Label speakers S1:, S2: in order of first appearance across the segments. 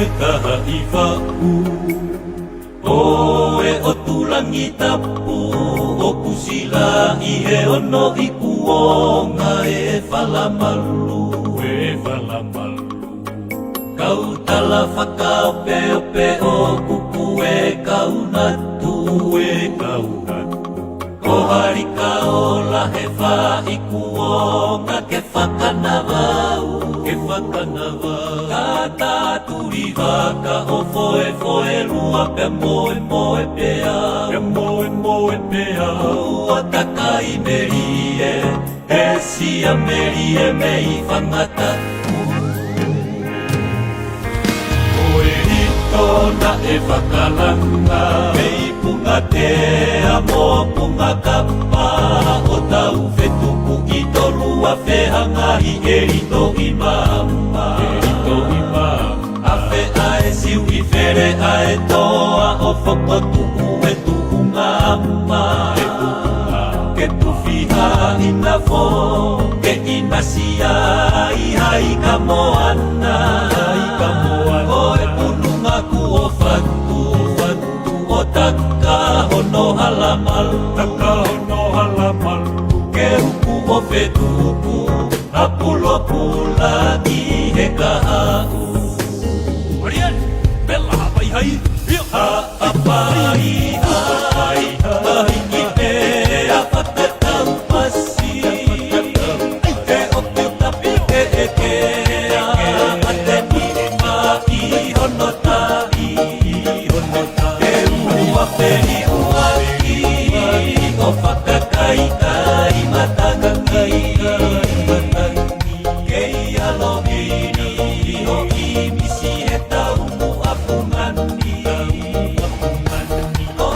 S1: e kaha i wha'u Oe o tulangi tapu o kusila I he ono I kuonga e whalamalu Kau tala whakaope o kuku e kaunatu Ko harika o la he wha'i kuonga ke whakanawau Kata turi waka o foe lua pe moe pea Ua takai merie e sia merie mei whangatatu Tona e whakalanga Mei punga te amo punga kapa O tau whetuku I torua whehanga I erito I mama Awhe ae siu I where ae toa O whakotuku e tuunga ama Ke tuwhiha ina fo Ke ina sia I haika moana O e pununga ku o whatu O taka hono halamalu Ke uku o whetuku A pulo pula I he kahau Marian, bella hapai hai Apai Mahingi pe a whakatau pasi Ke o te tapi ke a te nima I hono tai Ke ua peri uaki O whakakai kai matangi Ke alohini O imisi he tau mu apungani O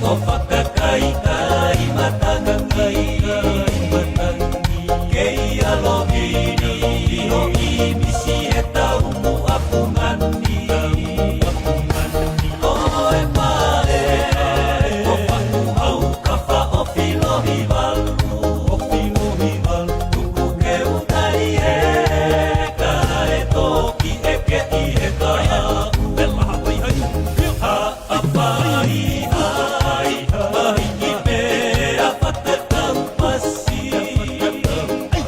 S1: o whakakahi kai matangi Kei aloini o I misi e tau mu apungani O e mae o whaku hau ka wha o whilohi walu Tuku ke utai e ka e toki e ke I e ka APAI mahi I mea whatatau pasi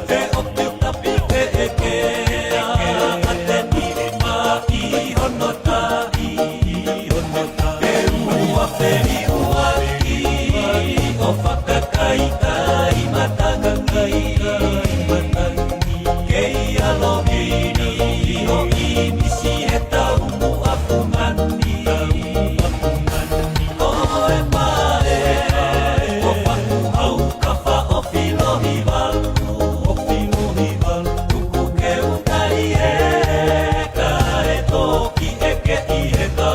S1: E o te tapi ke e kea A te niri mai hono tai E ua peri uaki O whakakai kai matangi Kei aloini o I misi e tau mu apungani O e mae o whaku hau ka wha o whilohi walu Tuku ke utai e ka e toki e ke I e ka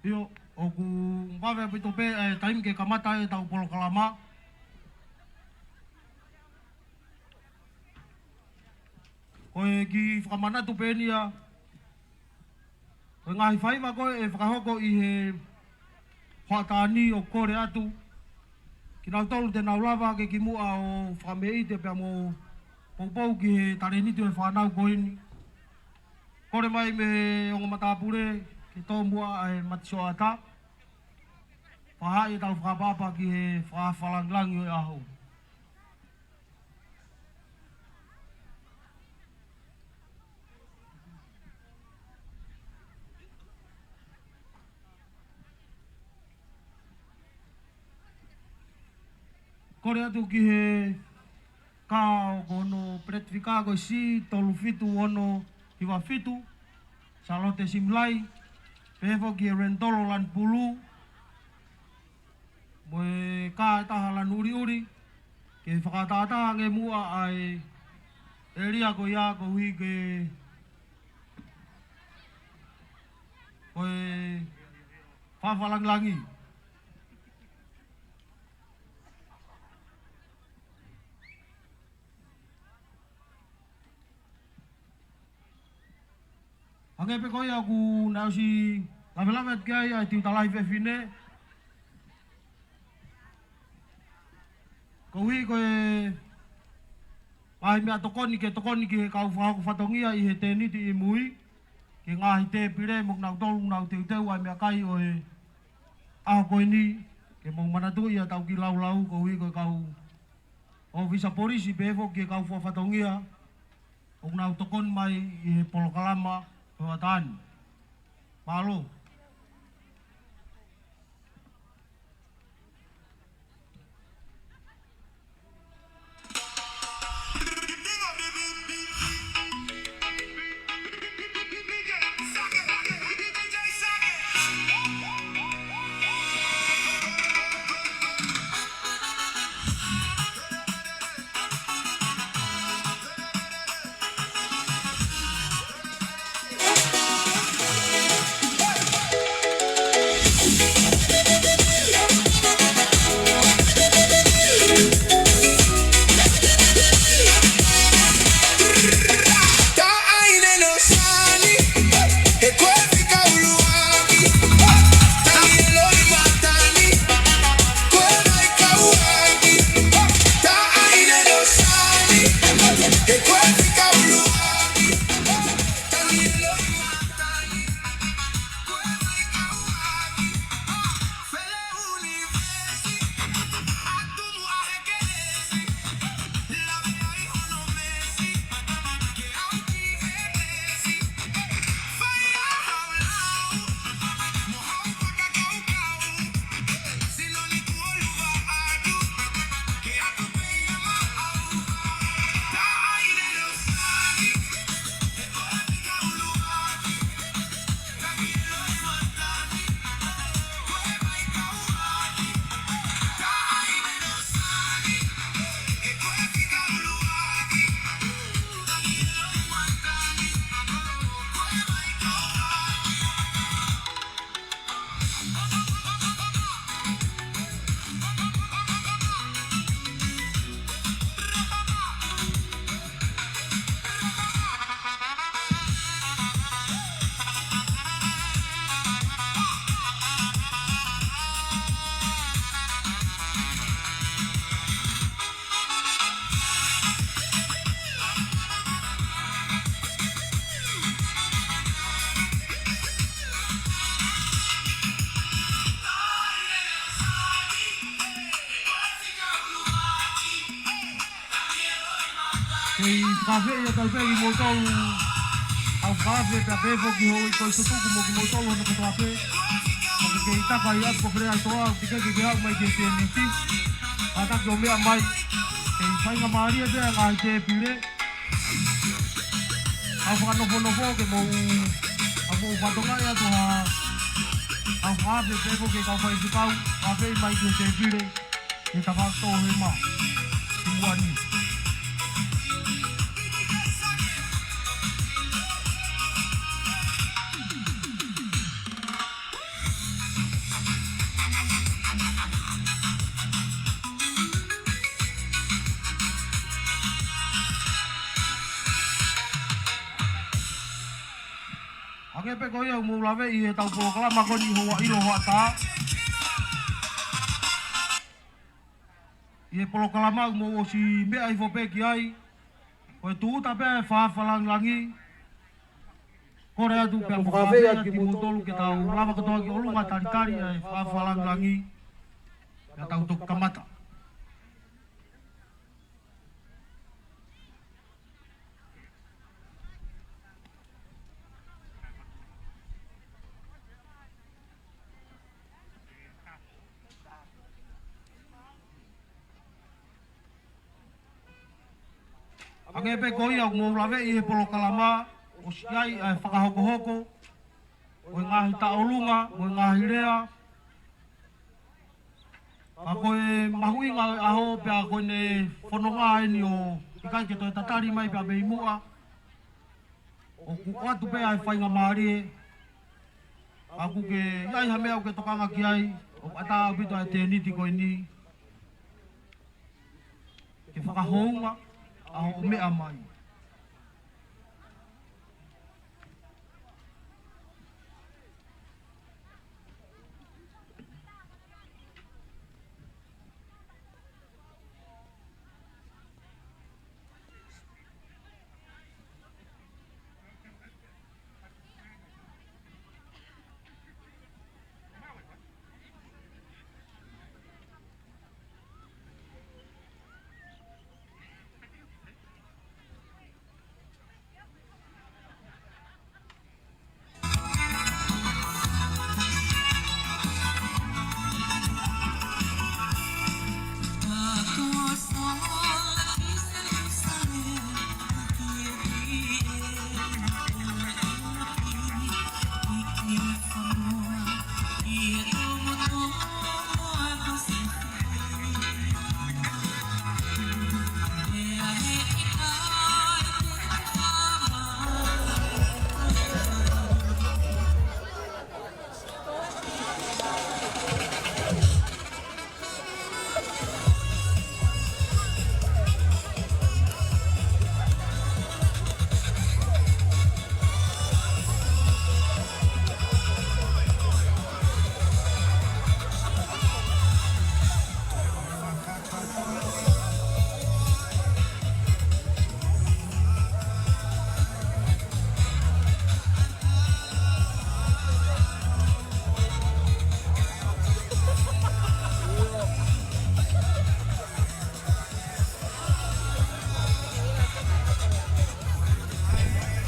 S2: Io o ku ngave pito pe taim ke kamata e tau polo kalama. Koe ki whakamanatu pe nia. Koe ngahi whaiva koe e whakahoko I he whaatani o kore atu. Ki nau tolu te nau lava ke ki mua o whakamei te pia mo poupou ki he tareniti o whanau koe ni. Kore mai me ongo matapure ki tō mua e matiso ata. Whahai e tau whakapapa ki he whawhalanglangi o e aho. Kore atu ki he kao kono pretifikago si tolu fitu ono hiwa fitu. Salote simlai. Pefo ki he rentolo lan pulu. Moe ka taha lan uri uri. Ke whakatata nge mua ai eria ko ia ko hui ke koe whawhalanglangi. Ange pe koe aku nau si Lama at kaya ay tiu talai fefine. Kowi ko ai mea tokoni ke kau whaku whatongia i he teniti i mui. Ke ngahi te pire mok nau tolu nau teu teu ai mea kai o e Aokosi. Ke mong manatu ia tau ki lau kowi ko kau o visa polisi befo ke kau whatongia. O nau tokon mai i he polokalama Hawatani. Malo. Kei kafe ia tau pegi mo tolu. Au kafe pe befo ki hoi koi tutuku mo ki mo tolu hana kato ape. Maka kei taka i apo krea toa tika ke hau mai ke teniti. Atak yo mea mai. Kei whainga maaria pea ngai te pire. Au whakanofo ke mo au whatonga ia toha. Au kafe befo ke kau whai tukau. Kafe mai ke te pire. Ke tawakto he ma. Timuani. Kepe ko ia mo lawe i tau po kala makoni Houa Ilo hata. Ie polo kala mau mo si me ai fo pe ki ai. Ko tu ta pe fa falang langi. Ko rea tu pe mo kafe ki mo tolu ke tau lava ko toa ki olunga tari ai fa falang langi. Ya tau tok kamata. Ake pe koi au ngō lawe i he polo kalama o siai whakahoko-hoko o ngahi taolunga, o ngahi rea. A koe mahui ngā aho pe a koe ne whanonga eni o ikai ke toi tatari mai pe a mei mua. O kukwatu pe ai whainga maari. A ku ke iai hamea o ke tokanga ki ai o ata au pito ai te niti koe ni. Ke whakahounga. Aho mea mai.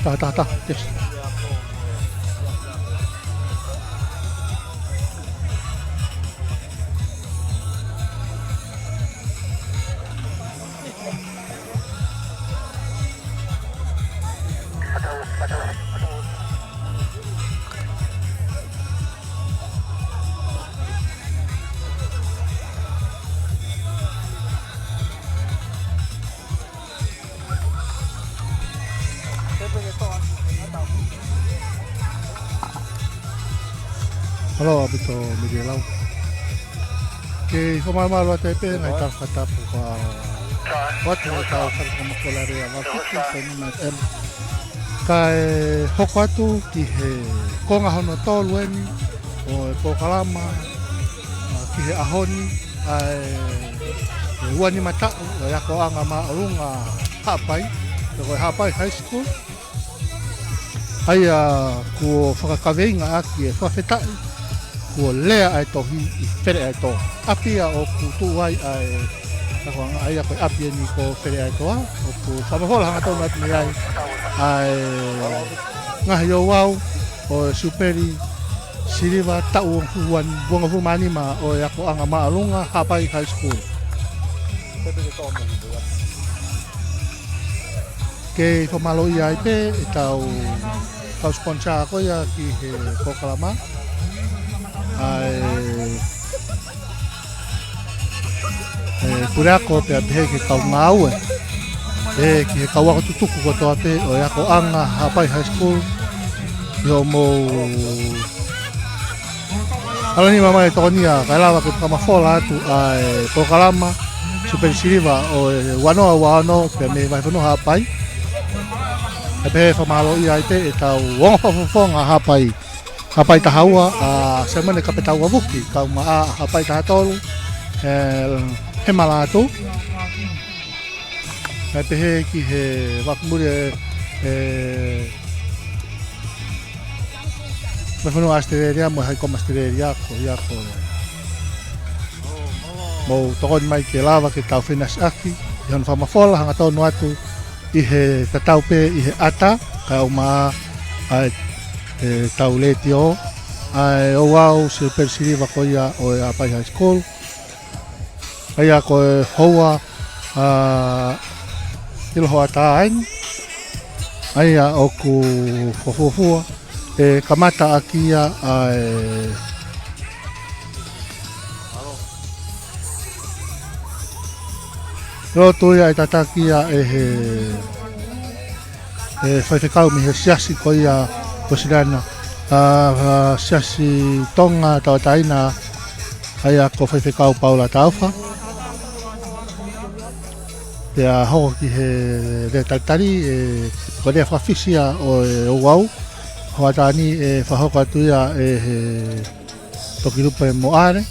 S3: Ta. Yes. Hello, abito Miguelau. Que fomama lo te pe ngai tar kata po wat ni tau sar como kolare ala fiti pe ni mas em kai hokatu ki he konga hono tolu eni o po kalama ki he ahoni ai wani mata ya ko anga ma runga hapai ko hapai high school ai ko fakakavenga aki e fafetai ko lea ai tohi i fere ai to apia o kutu ai ai ko ai ko apia ni ko fere ai to o ko famahola hanga to mat ni ai ai ngah yo wau o superi siriva tau huan bonga fumani ma o ya ko anga ma alunga hapai high school ke famalo ia pe tau tau sponsor ko ya ki he ko kalama ai pura ko pe be ki kau ngau ki kau ko tutuku ko to pe o ya ko anga hapai high school yo mo ala ni mama e tonia kala ko kama fola tu ai ko kalama super siriva o wano pe me vai no hapai pe famalo ia te tau wong fonga hapai tahaua semana kapitau wabuki kau ma hapai tahatolu he malatu pe he ki he wakmure me fono asteria mo hai como asteria ko ya ko mo togon mai ke lava ke tau finas aki yon fama fola hanga tau no atu i he tatau pe i he ata ka uma ai tau letio ai o wau se persiriva ko ia o APAI high school ai ko Houa Ilo hoatain ai o ku fofofua kamata akia ai roto ia tatakia whaiwhekau mi he siasi ko ia kosirana siasi tonga tawataina ai ko whaiwhekau paula tauwha pea hoko ki he re tatari ko rea whawhisia o wau hoatani whahoko atu ia he tokirupa mo are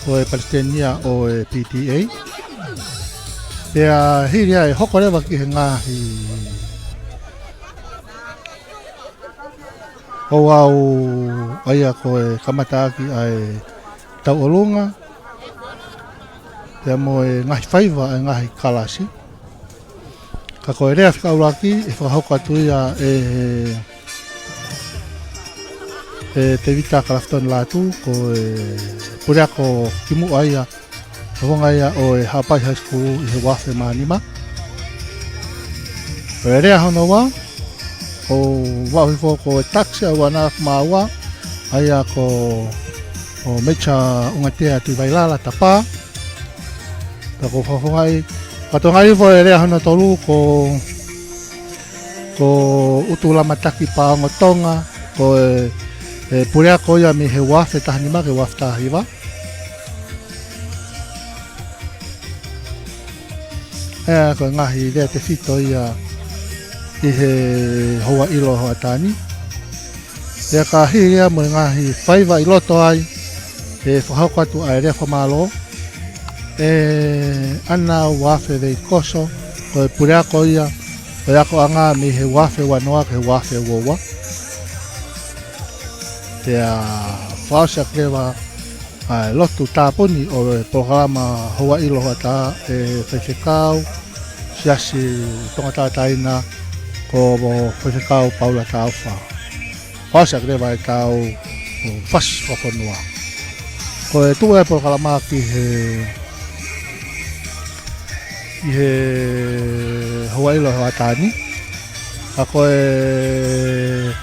S3: o Palestinian o PTA pea hiria hoko rewa ki he ngahi o wau aia ko kamata aki ai tau olunga pea mo ngahi whaiva ngahi kalasi ka koe rea whikauraki whahoko atu ia te vita kalafton latu ko purea ko kimu aia honga ia o APAI high school i he wafe manima o rea hono wa o wahifo ko taxi a wana maua aia ko o mecha ungatea tu vailala tapa ta ko whafongai Katoanga'i fo rea hono tolu ko utula mataki pa ngotonga ko purea ko ia mi he wafe tahanima ke wafe tahiwa ko ngahi rea te fito ia i he Houa Ilo hoa tani rea ka hi rea mo ngahi whaiva i loto ai whahauko atu ai rea whamalo ana wafe vei koso ko purea ko ia o yako anga mi he wafe wanoa ke wafe wowa tea whaosia krewa lotu tāpuni o programa Houa Ilo hata whaiwhekau siasi tonga tātaina ko mo whewhikau paula tauwha. Hosa kre vai tau fas whakonua. Ko e tua e por kalama ki he Houa Ilo Hoa Tani. A ko e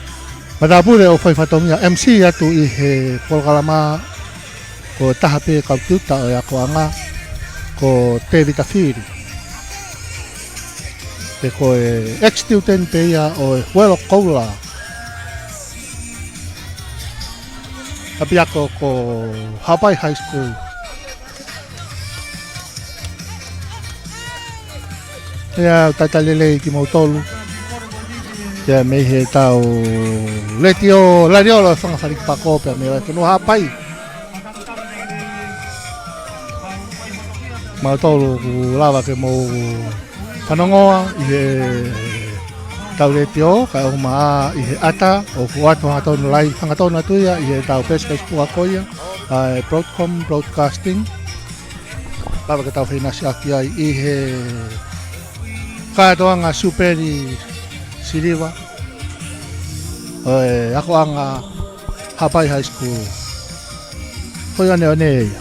S3: matapure o whaifatongia MC atu i he por kalama ko tahape kaututa o Akoanga ko te vitafiri. Te ko e ex-student pe ia o e huelo koula. Api ako ko APAI High School. Ia tatalele ki mautolu. Ia me he tau letio lariolo whanga wharikpako pia me wai whenua APAI. Mautolu ku lawa ke mou whanongoa i he tau retio, ka o maa i he ata o kuatu hangatonu lai hangatonu atuia i he tau peskais puakoia Broadcasting. Lawa ke tau whinasi aki ai i he Katoanga'i superi siriwa o e Akoanga APAI High School. Hoi ane ia.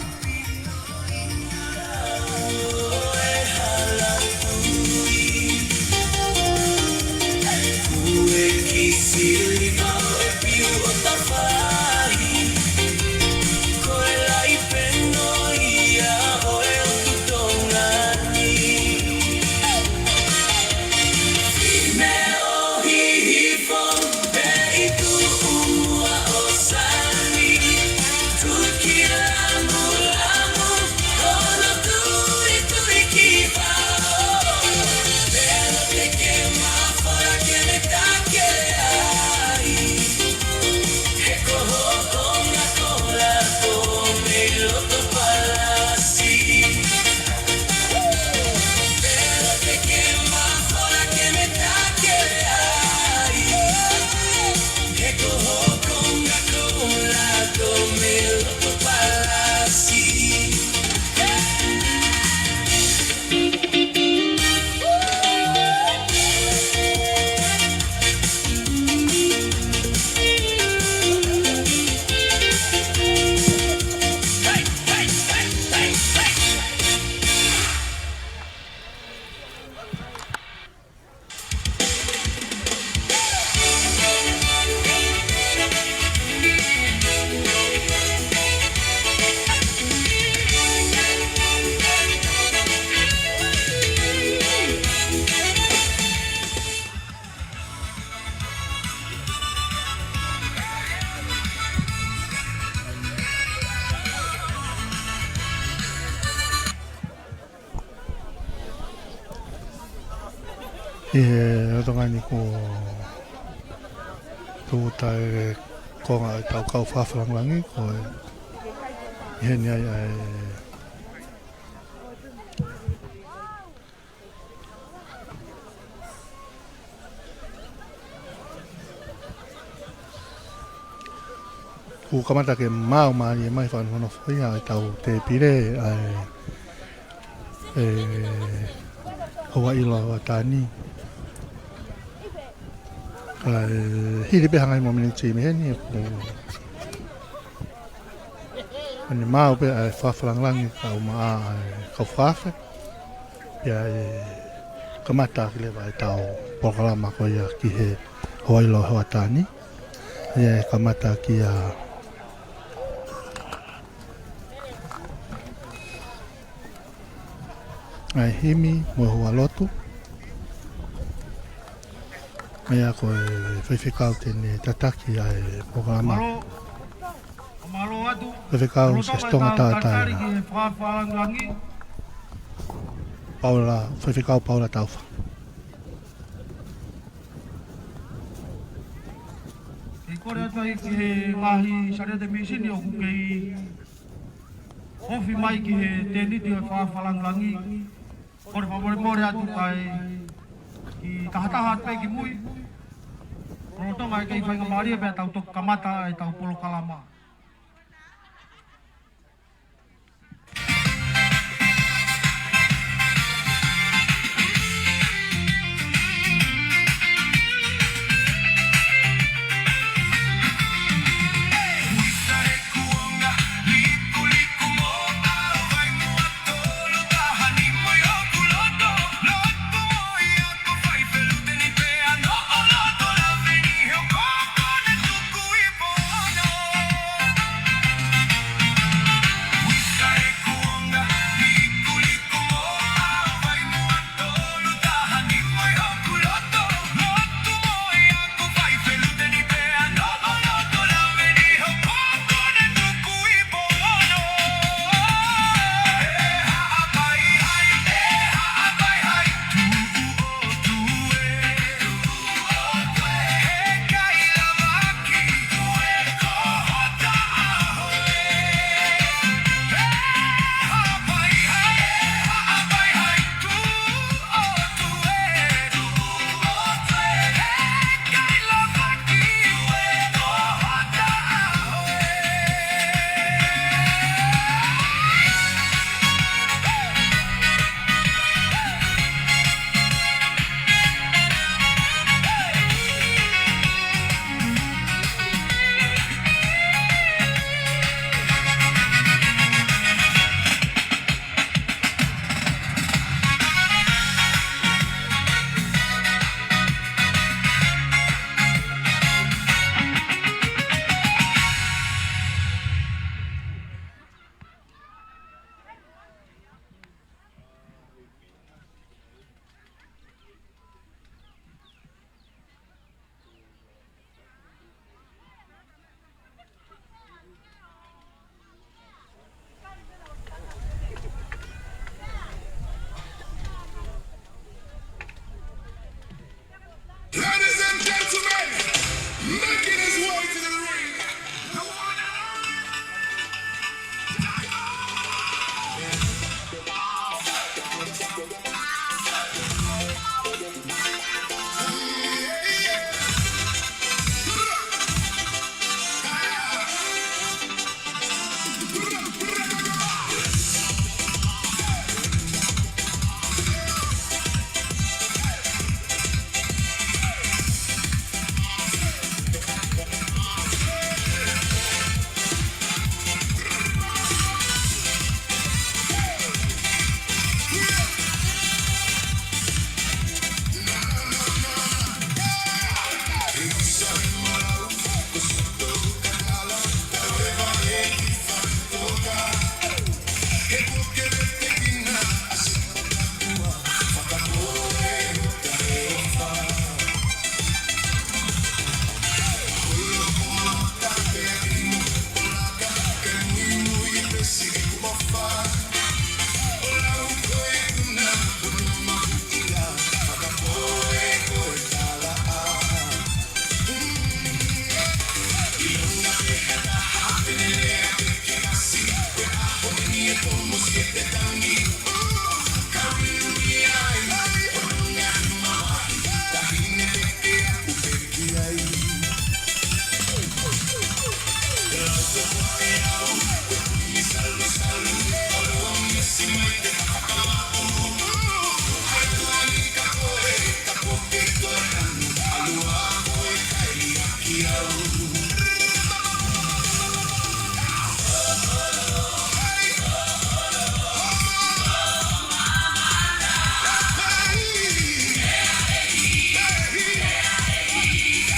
S3: I he rongani ko tūta e konga e tau kau whawharangangi ko e he ni ai ku kamata ke mau maani e mai whanhono whaia e tau te pire e Houa Ilo Hoa Tani. Hiri pe hangai mo mini timi heni ani mau pe ai whawharangangi kau maa kau whawhe pia kamata ki lewa e tau programa ko ia ki he Houa Ilo Hoa Tani ia kamata ki a ai himi mo hua lotu mea ko e whewhikau tene tataki ai programa whewhikau se stonga tātai Paula, whewhikau Paula tauwha
S2: e kore atu ai ki he ngahi sarete misini o kukei ofi mai ki he teniti o whawhalangangi kore whamore atu kai ki tahataha atu ki mui rotonga e kei whainga maria pia tau tok kamata e tau polo kalama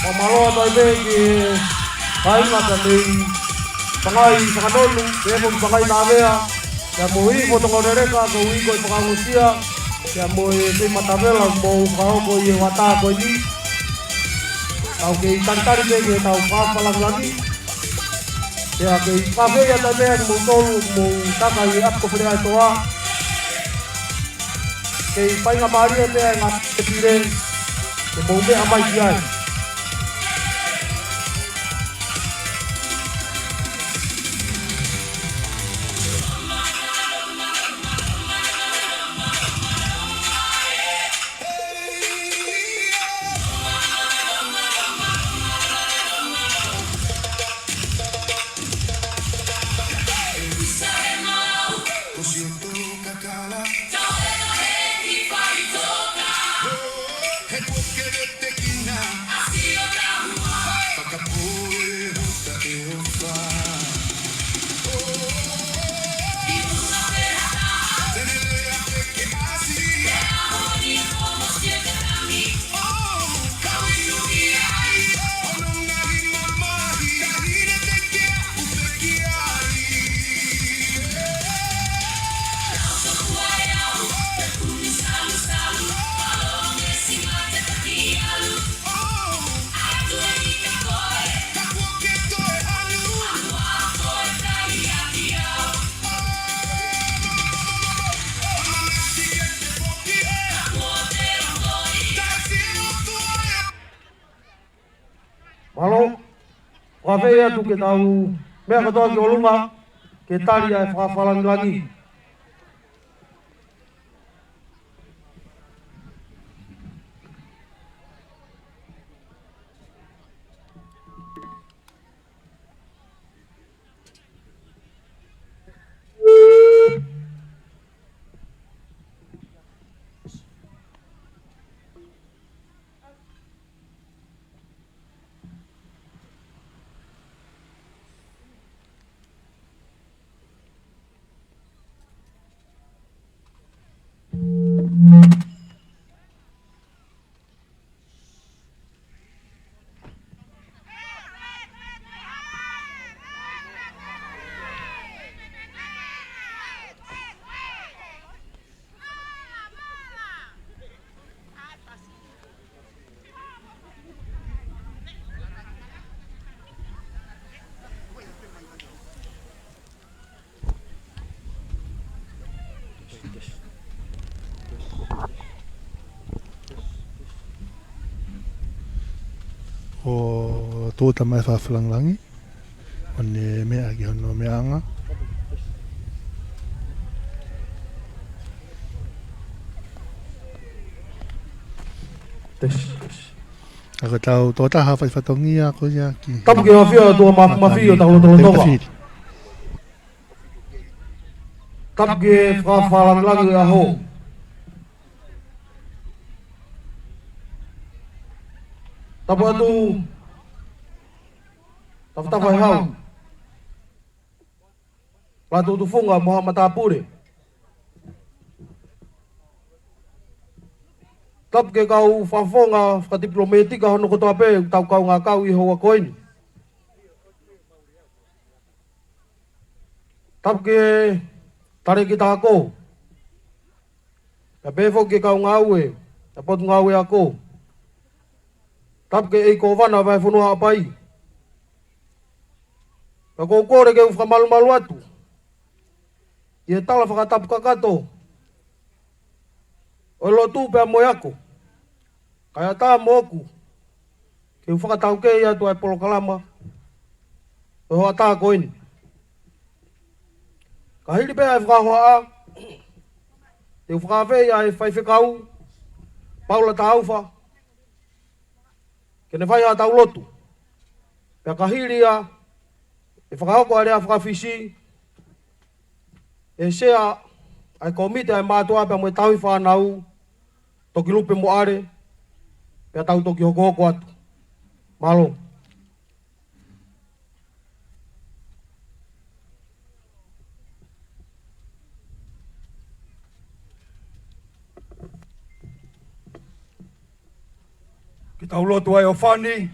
S2: Pamalo tayo ki kain nga ni pangay sa kanolu, kaya pangay nabea, ya mui mo tong oreka, mui ko pangangusia, ya mui si matabela mo kau ko ye wata ko ni, tau ke kantar ke tau palang lagi, ya ke kafe ya tabe mo tolu mo takai ap ko pria toa, ke pai nga mari te nga tepire, ke mo be amai kiai. Halo, kafe ya tu kita tahu, mereka tahu ke olunga, kita lihat fafalan lagi.
S3: O tuota mai whawhalangi o ne mea ki hono meanga. Ako tau tuota hawhai whatongia ko ia ki.
S2: Tapu ke mafia tua mafia tahu tonga. Tapu ke whawhalang lagi aho. Tapu atu tafu hau. Latu tufunga Muhammad Apure. Tapu ke kau whafonga whakadiplomatika hono koto ape tau kau ngā kau I Houa Koini. Tapu ke tare ki tāko. Ka pefo ke kau ngāue, ka potu ngāue ako. Tapu ke eiko wana vai whunua APAI. Ka kōkore ke whakamalu atu. I e tala whakatapu kakato. O lo tū pēr moe ako. Kaya tā moku. Ke whakatau kei atu ai polokalama. O hoa tā koini. Ka hiri pēr ai whakahoa a. Te whakawhei ai whaiwhekau. Paula tā auwha. Kene whai a tau lotu. Pea ka hiri a. E whakahoko a rea whakawhisi. E sea ai komite ai mātua pia moe taui whanau. Toki lupe mo are. Pia tau toki hoko hoko atu. Malo.
S4: Ki tau lotu ai o whani.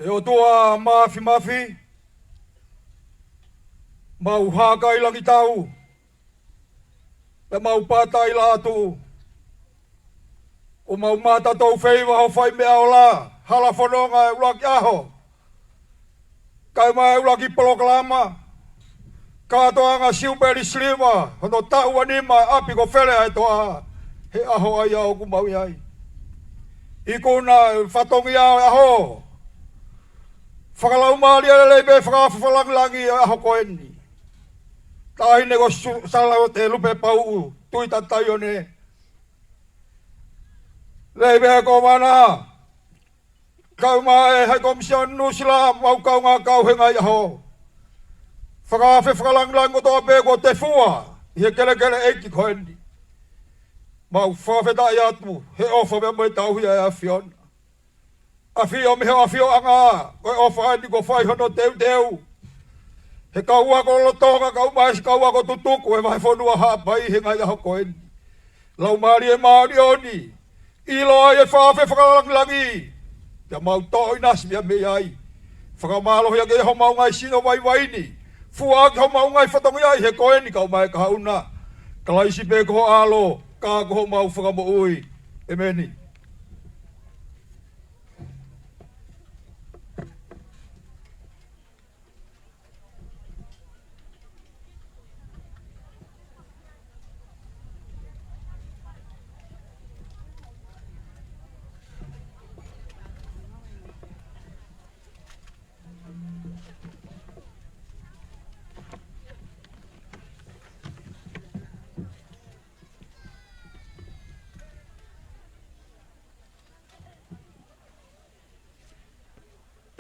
S4: E o tua mafi. Mau haka ilangi tau. E mau pata ila atu. O mau mata tau wheiwa ho whai mea o la. Hala whanonga e ulaki aho. Kai mai ulaki polokalama. Katoanga siuperi slima. Hono tau anima api ko where ai toa. He aho ai au ku mau ai. Ikuna whatongi au aho. Whakalau maari ale leibe whakawhalangi aho koeni. Tahi nego salau te lupe pau tui tatai o ne. Leibe ko mana. Kau mai hai komision nusila mau kau ngā kau he ngai aho. Whakalang o toa pe ko te fua. Ie kele eiki koeni. Mau whawheta i atu. He ofa me mai tauhi ai a fiona. A fio me a fio anga. Koe ofa ai ni ko whai hono teu. He kaua ko lotonga kau mais kaua ko tutuku e mai whanua hapai he ngai aho koeni. Lau maari e maari oni. Ilo ai e whakalangi. Pia mau toi nasi mea me ai. Whakamalo hea ke ho mau ngai sino vai ni. Fua ki ho mau ngai whatongi ai he koeni kau mai kauna. Kalaisi pe ko alo. Ka ko mau whakamo ui. E meni.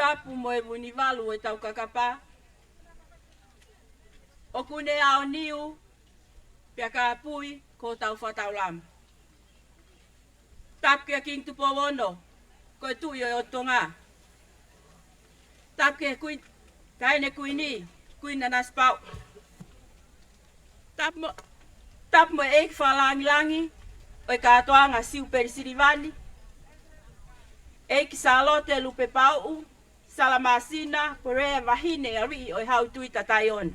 S5: Tapu mo e muni walu e tau kakapa. O kune ao niu, pia ka pui ko tau whatau lam. Tap kia king tupo wono, ko e tui o tonga. Tap kia kui, kaine kui ni, kui nanas pau. Tap mo e whalangi, o e katoanga siu perisirivani. E ki salote lupe pau, salamasina, porea wahine a rii o e hau tui tatai on.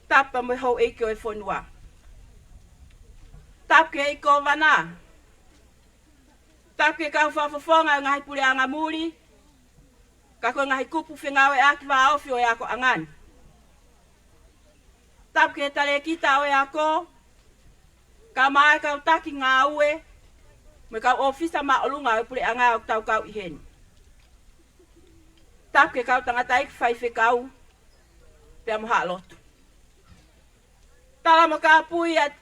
S5: Tapa mo hau eiki o e whanua. Tap ke eiko wana. Tap ke kau whawhawhonga o ngahi pule anga muri. Kako ngahi kupu whengawe aki wa ofi o e ako angan. Tap ke tale kita o e ako. Ka mai kau taki ngā ue. Me kau ofisa ma olunga o pule anga o tau kau ihen. Tap ke kau tangatai ki whai whekau. Pea moha lotu. Tala mo ka pui at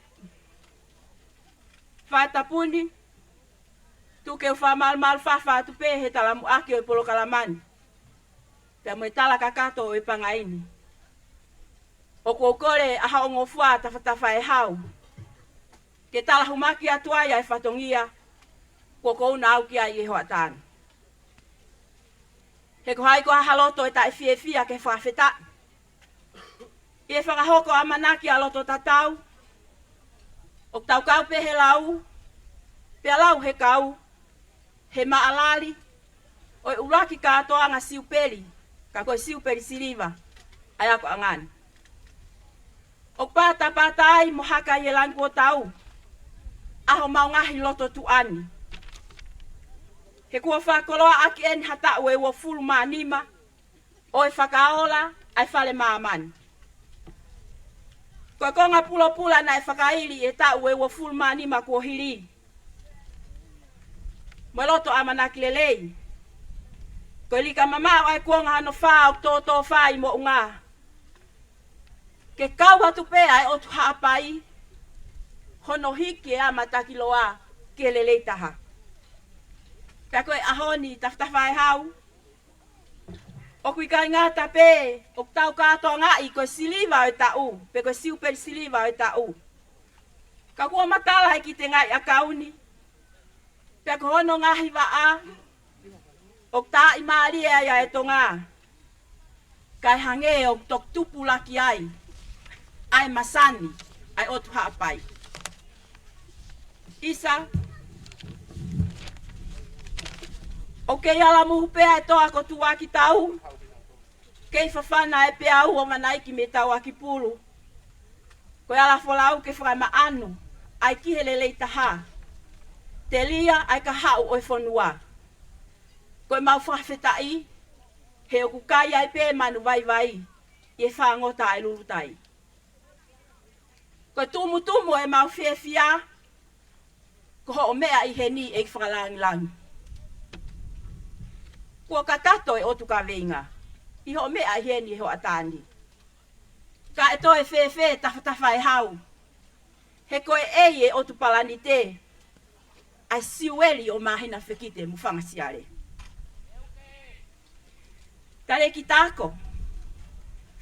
S5: whatapuni. Tu ke whamal whawhatu pe he tala mo aki o polo kalamani. Pea mo tala kakato o pangaini. O kore aha o ngofua tawhatafa e hau. Ke tala humaki atuaya e whatongia. Koko una au ki ai e hoatan. He ko hai ko haloto e tai fia ke whawheta. I e whakahoko amanaki a loto tatau. O tau kau pe he lau. Pea lau he kau. He maalali. O e uraki katoanga siuperi. Ka koe siuperi siriva. Ai ako angan. O pata ai mo haka i e lanku o tau. Aho mau ngahi loto tuani. He kua whakoloa aki en hata ue ua fulu manima. O e whakaola ai whale maamani. Koe konga pula na e whakairi e ta ue ua fulu manima kua hiri. Mo loto amanaki lelei. Koe lika mamao ai kuonga hano wha o tōtō wha i mo unga. Ke kau hatu pea e otu APAI. Hono hiki e amataki loa ke lelei taha. Pea koe ahoni taftawhai hau. O kui kai ngata pe, o tau Katoanga'i ko siliva o tau, pe ko super siliva o tau. Ka kua matala e ki te ngai a kauni. Pe ko hono ngahi waa, o ta i maari e ia e tonga. Kai hange o tok tupu laki ai, ai masani, ai otu haapai. Isa, o kei ala muhu pea e toa ko tuwa ki tau. Kei fafana e pea au o manai ki me tau aki pulu. Ko ala folau ke whakai ma anu, ai ki he lelei taha. Te lia ai ka hau o e whanua. Ko e mau whawhetai, he o kukai ai pe manu vai vai, i e whangota ai lurutai. Ko tumu tumu e mau whiawhia, ko ho o mea i he ni e whakalangi langi. Kua katato e otu ka veinga. I ho mea i he ni ho atani. Ka e to e whewhe tawhatafa e hau. He koe e otu palani te. Ai siueli o mahina whekite mu whangasiare. Kare ki tāko.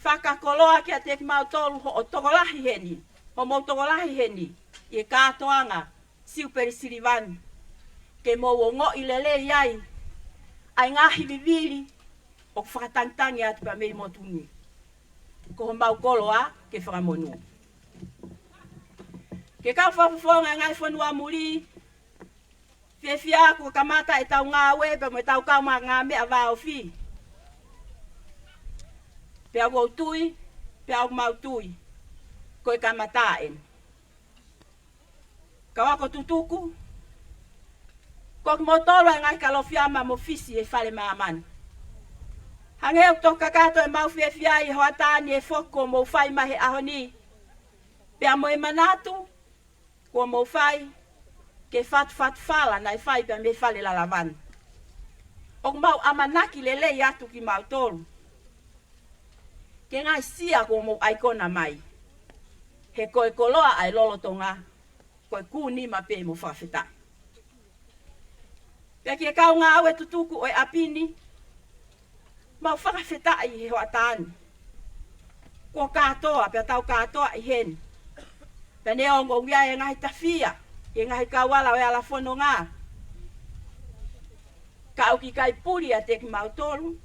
S5: Whakakoloa kia te ki mau tolu ho o tokolahi heni. Ho mo tokolahi heni. I e Katoanga. Siuperi sirivani. Ke mo o ngo i lele iai. Ai ngahi vivili. O whakatantangi atu pa mei motuni. Ko ho mau koloa ke whakamonu. Ke kau whawhawhonga ngai whanua muri. Whiawhia ko kamata e tau ngā we, pa mo e tau kau maa ngā mea vāo whi. Pe au au tui, pe au mau tui. Ko e kamata en. Ka wako tutuku. Ko motolo e ngai kalowhiama mo fisi e whare maaman. Hange o toka kato e mau whiawhia i hoatani e whoko mo whai mahe ahoni. Pea mo e manatu, ko mo whai, ke fat whala na e whai pea me whale lalavan. O mau amanaki lele i atu ki mau tolu. Ke ngai sia ko mo aikona mai. He koe koloa ai lolotonga, koe kūni ma pe mo whawhita. Pea ki e kau ngā aue tutuku o e apini, mau whakawhita i he hoatani. Ko katoa, pea tau katoa i hen. Pea ne o ngongia e ngahi tawhia, e ngahi kawala o e ala whono ngā. Ka au ki kai puri a te ki mau tolu.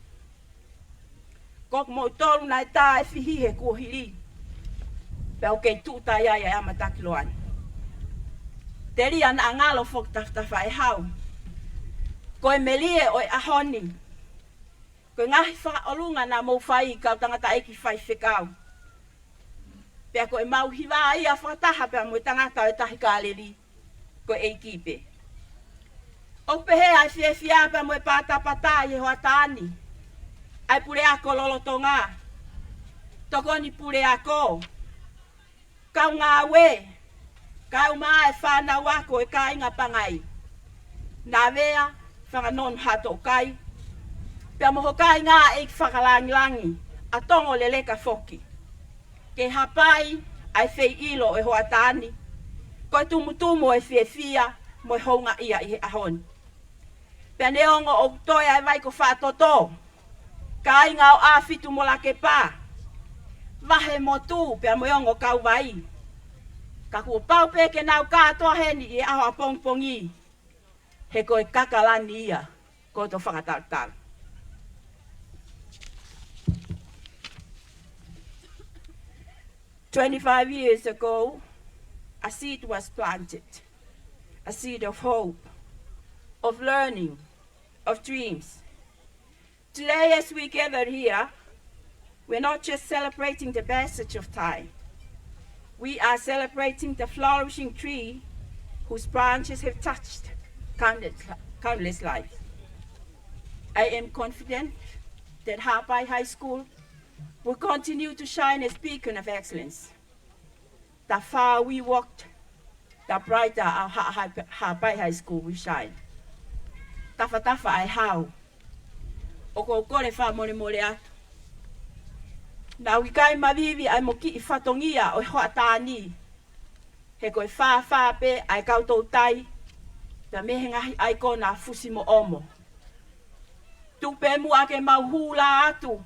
S5: Kok mo tolu na e tā e whihi he kuohiri. Pea o kei tūtai ai e amatakiloani. Te ria na angalo fok taftafa e hau. Ko e melie o e ahoni. Ko ngahi whakaolunga na mou whai kau tangata eki whai whekau. Pea ko e mau hiwa ia whakataha pea mo e tangata o e tahi kāleri. Ko e kipe. O pehe ai whiawhia pea mo e pātapata i e hoatani. Ai pure ako lolotonga. Tokoni pure ako. Kau ngā we. Kau maa e whanau ako e kai ngā pangai. Nā wea, whanganon hato kai. Pea moho kai ngā e whakalangilangi. A tongo lele ka whoki. Ke hapai ai Houa Ilo e hoatani. Koe tumutumu e whiawhia mo e hounga ia i he ahon. Pea neongo o toi ai vai ko whātoto. Kai ngā o āwhitu mo la ke pā. Wahe mo tū pea mo ongo kau vai. Ka kua pau pe ke nau kātoa heni i aho a pongpongi. He koe kakalani ia. Ko to whakatartar. "25 years ago, a seed was planted. A seed of hope, of learning, of dreams. Today, as we gather here, we're not just celebrating the passage of time. We are celebrating the flourishing tree whose branches have touched countless lives. I am confident that APAI High School will continue to shine as a beacon of excellence. The far we walked, the brighter our APAI High School will shine. Tafa ai hau. O ko kore wha mole mole atu. Nā wikai mavivi ai mo ki I whatongia o hoa tāni. He koe wha pe ai koutou tai. Pea mehe ngahi ai ko nā fusi mo omo. Tupe mua ke mauhula atu.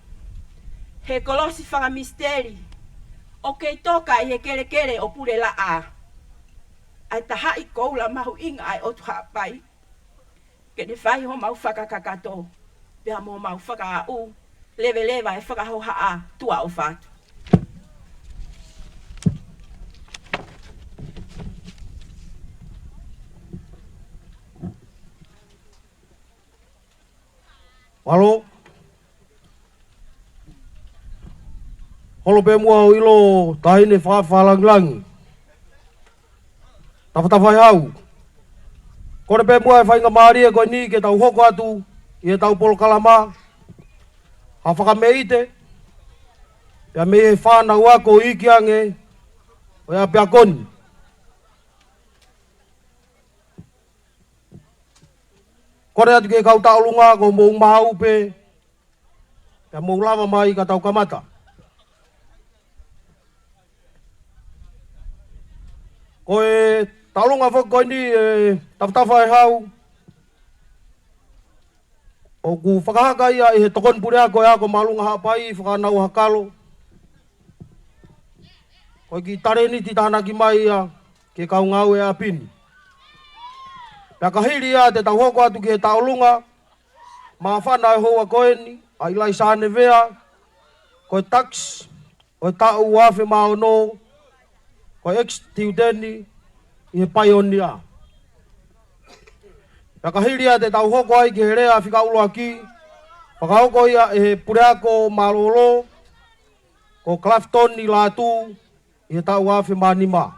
S5: He kolosi whanga misteri. O kei toka i he kere o Pulelulu a. Ai taha i koula mahu inga ai otu hapai. Ke ne whai ho mau whakakakato. Pea mo mau whaka a u. Lewe e whakaho haa tua o whātu.
S6: Alo. Holo pe mua Houa Ilo tahine whaalang-langi. Tawhatawhai hau. Kore pe mua e whainga maaria koe ni ke tau hoko atu i e tau polo kalama. Ha whakameite. Pea me e whanau ako iki ange o ea pea koni. Kore atu ke kau taolunga ko mou mahau pe. Pea mou lava mai ka tau kamata. Koe taolunga whaka koe ni tawhatawhai hau. O ku whakahaka ia i he tokon pure ako e ako malunga hapai whakanau hakalo. Koe ki tare ni ti tahana ki mai ia ke kau ngau e apini. Pea kahiri ia te tau hoko atu ki he taolunga. Maa whana e hoa koe ni, a ilai sāne vea. Koe tax, koe tau wafe maa ono. Koe ex-tiudeni i he paionia. Pea kahiri ia te tau hoko ai ki he rea whika ulo aki. Whakahoko ia e he pureako malolo. Ko Clafton i lātu i he tau wafe maa nima.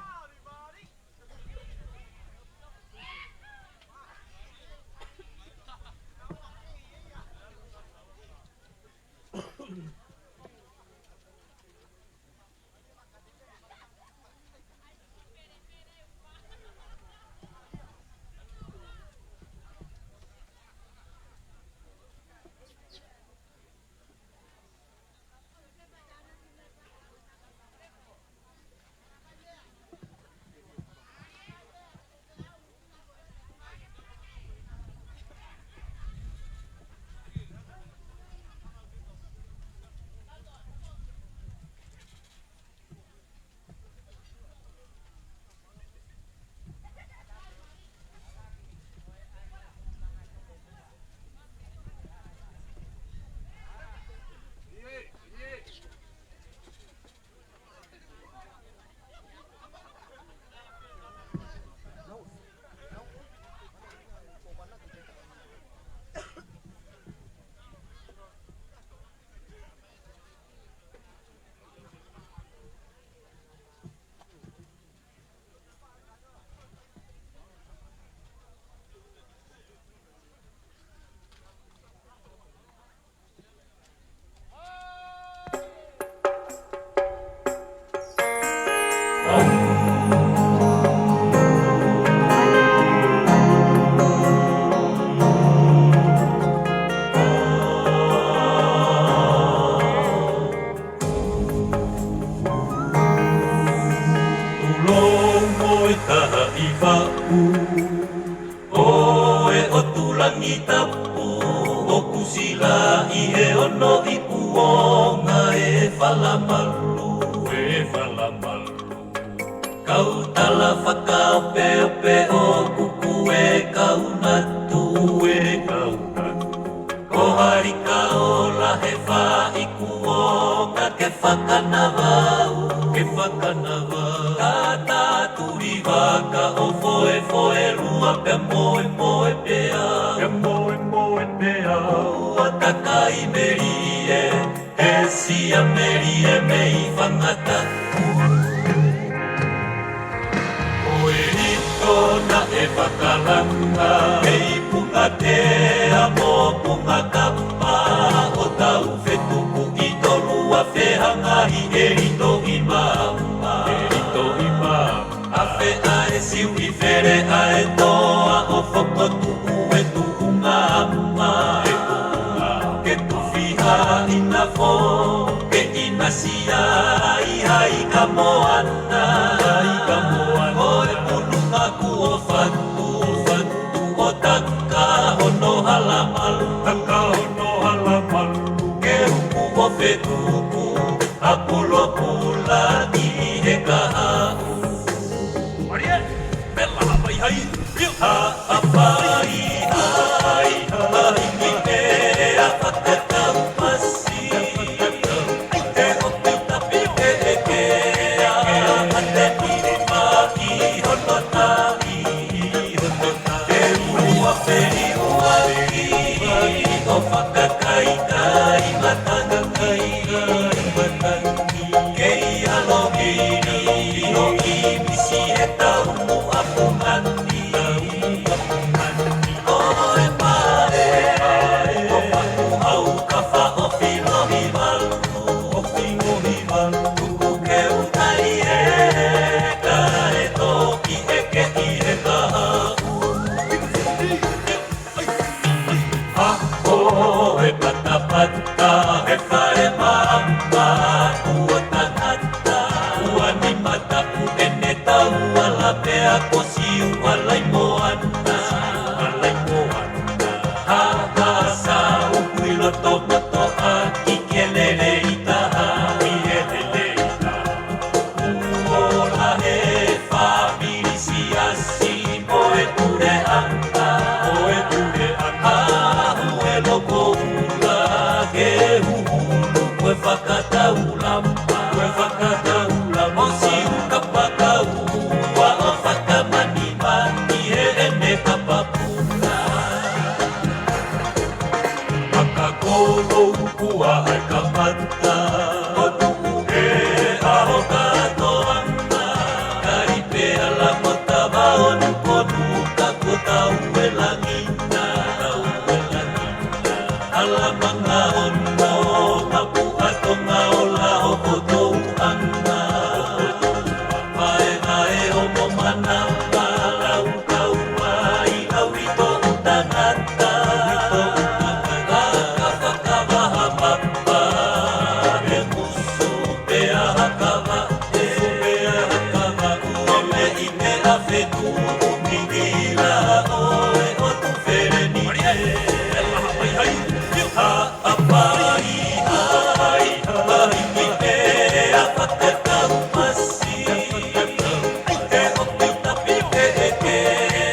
S1: Kau tala whakaope o kuku e kau natu e kau natu. Ko harika o la he whaiku o ngā ke whakanawau. Ke whakanawau. Tātā turi waka o foe foe rua pe moe moe pea. Pe moe moe pea. Ua takai meri e, he sia meri e mei whangata. Na e whakalanga Kei punga te amo punga kapa O tau whetuku i torua whehangahi e rito i mama E rito i mama A whea e siu i where a e toa O whakotuku e tuunga ama E tuunga Ke tuwhiha ina fo Ke ina sia i hai ka moana Hai ka moana O e pununga ku o whatu o taka hono halamalu Taka hono fetuku apulo pula I he kahau Bella hapai hai APAI hai hai ki e a whakatau pasi Te o te tapi e ke a te nire mahi hono tahi Te ua peri ua ki o whakakai kai matanga kai Kei halogiri o I misi he tau mu apungani Oe pare o paku au ka wha o whino himalu Tuku ke utai e ka e toki e ke I he kahau Oe pata he whae mama ua tangata Ua ni mata u ene tau ala pea kosi ua lai moana Ha sa upu I loto moto a ki ke lele I taha Uola he whamiri siasi moe ture anga Hue loko ula ke huhulu Koe whakataulama O si uka pakaua o whakamani mani he ene ka papuna Makakolo ukua ai ka mata O tuku he aho katoanga Karipea la mota maonu konu ka kotau e langina Ala mga ono mapu atonga o la o kotou anga Pae o mo manapa lau kaua I au I to utangata Ka whakawaha mapa He musu pea hakawa Ome I me a whetu Mingira oe o tu where ni APAI hai ki e a whakatau pasi Te o te tapi e ke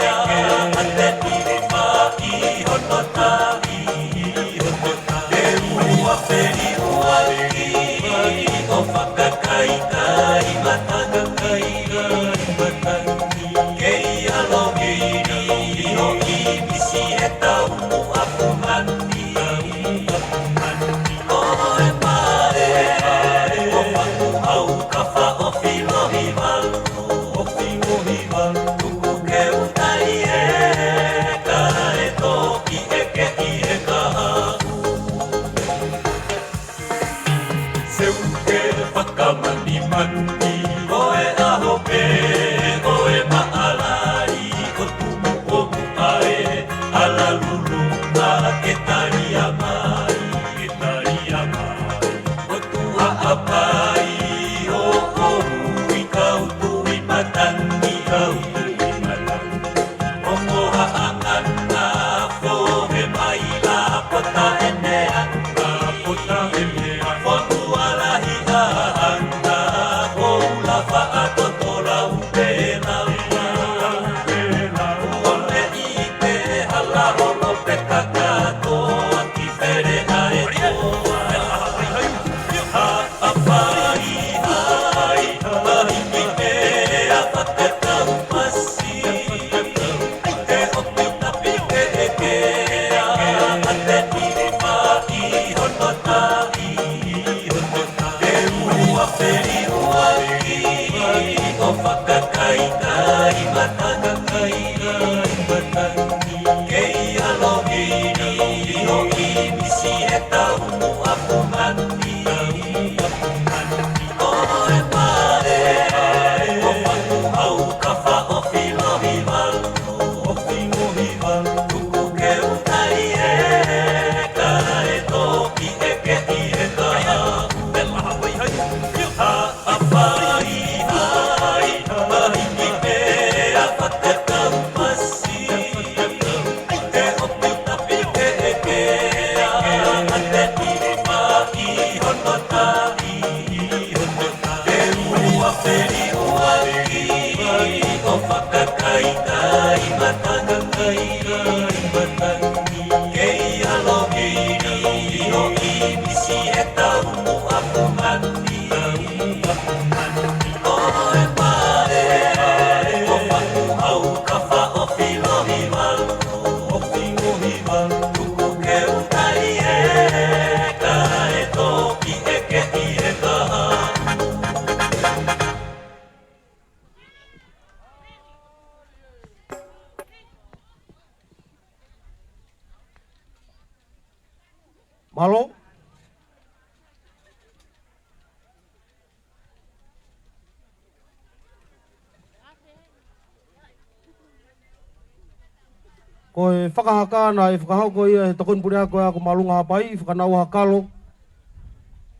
S1: a te nire mahi hono tahi Te ua peri ua ki o whakakai kai matanga kai Kei halogiri o I misi he tau mu apungani Oe pare o paku au ka wha o whino himalu Tuku ke utai e ka e toki e ke I he kahau Seu ke whakamani mani Oe aho pe oe maalai O tumu o muae ala lulunga ke taria mai O tua APAI o hui kau tui matani O moha angana fo he mai la pota ene anga O tua lahi ahanga o la wha atotora upena Ole I te hala hono pe kakato Aki where ae toa APAI hai ki e a whakatau pasi Te o te tapi e ke a te nire mahi hono tahi Te ua peri ua ki o whakakai kai matanga kai Kei halogiri o I misi he tau mu apungani Oe pare o paku au ka wha o whino himalu Tuku ke utai e ka e toki e ke I he kahau APAI hai ki e a
S6: Malo. Ko e whakahaka na e whakahauko ia he tokon puri ako e ako malunga APAI, whakanau hakalo.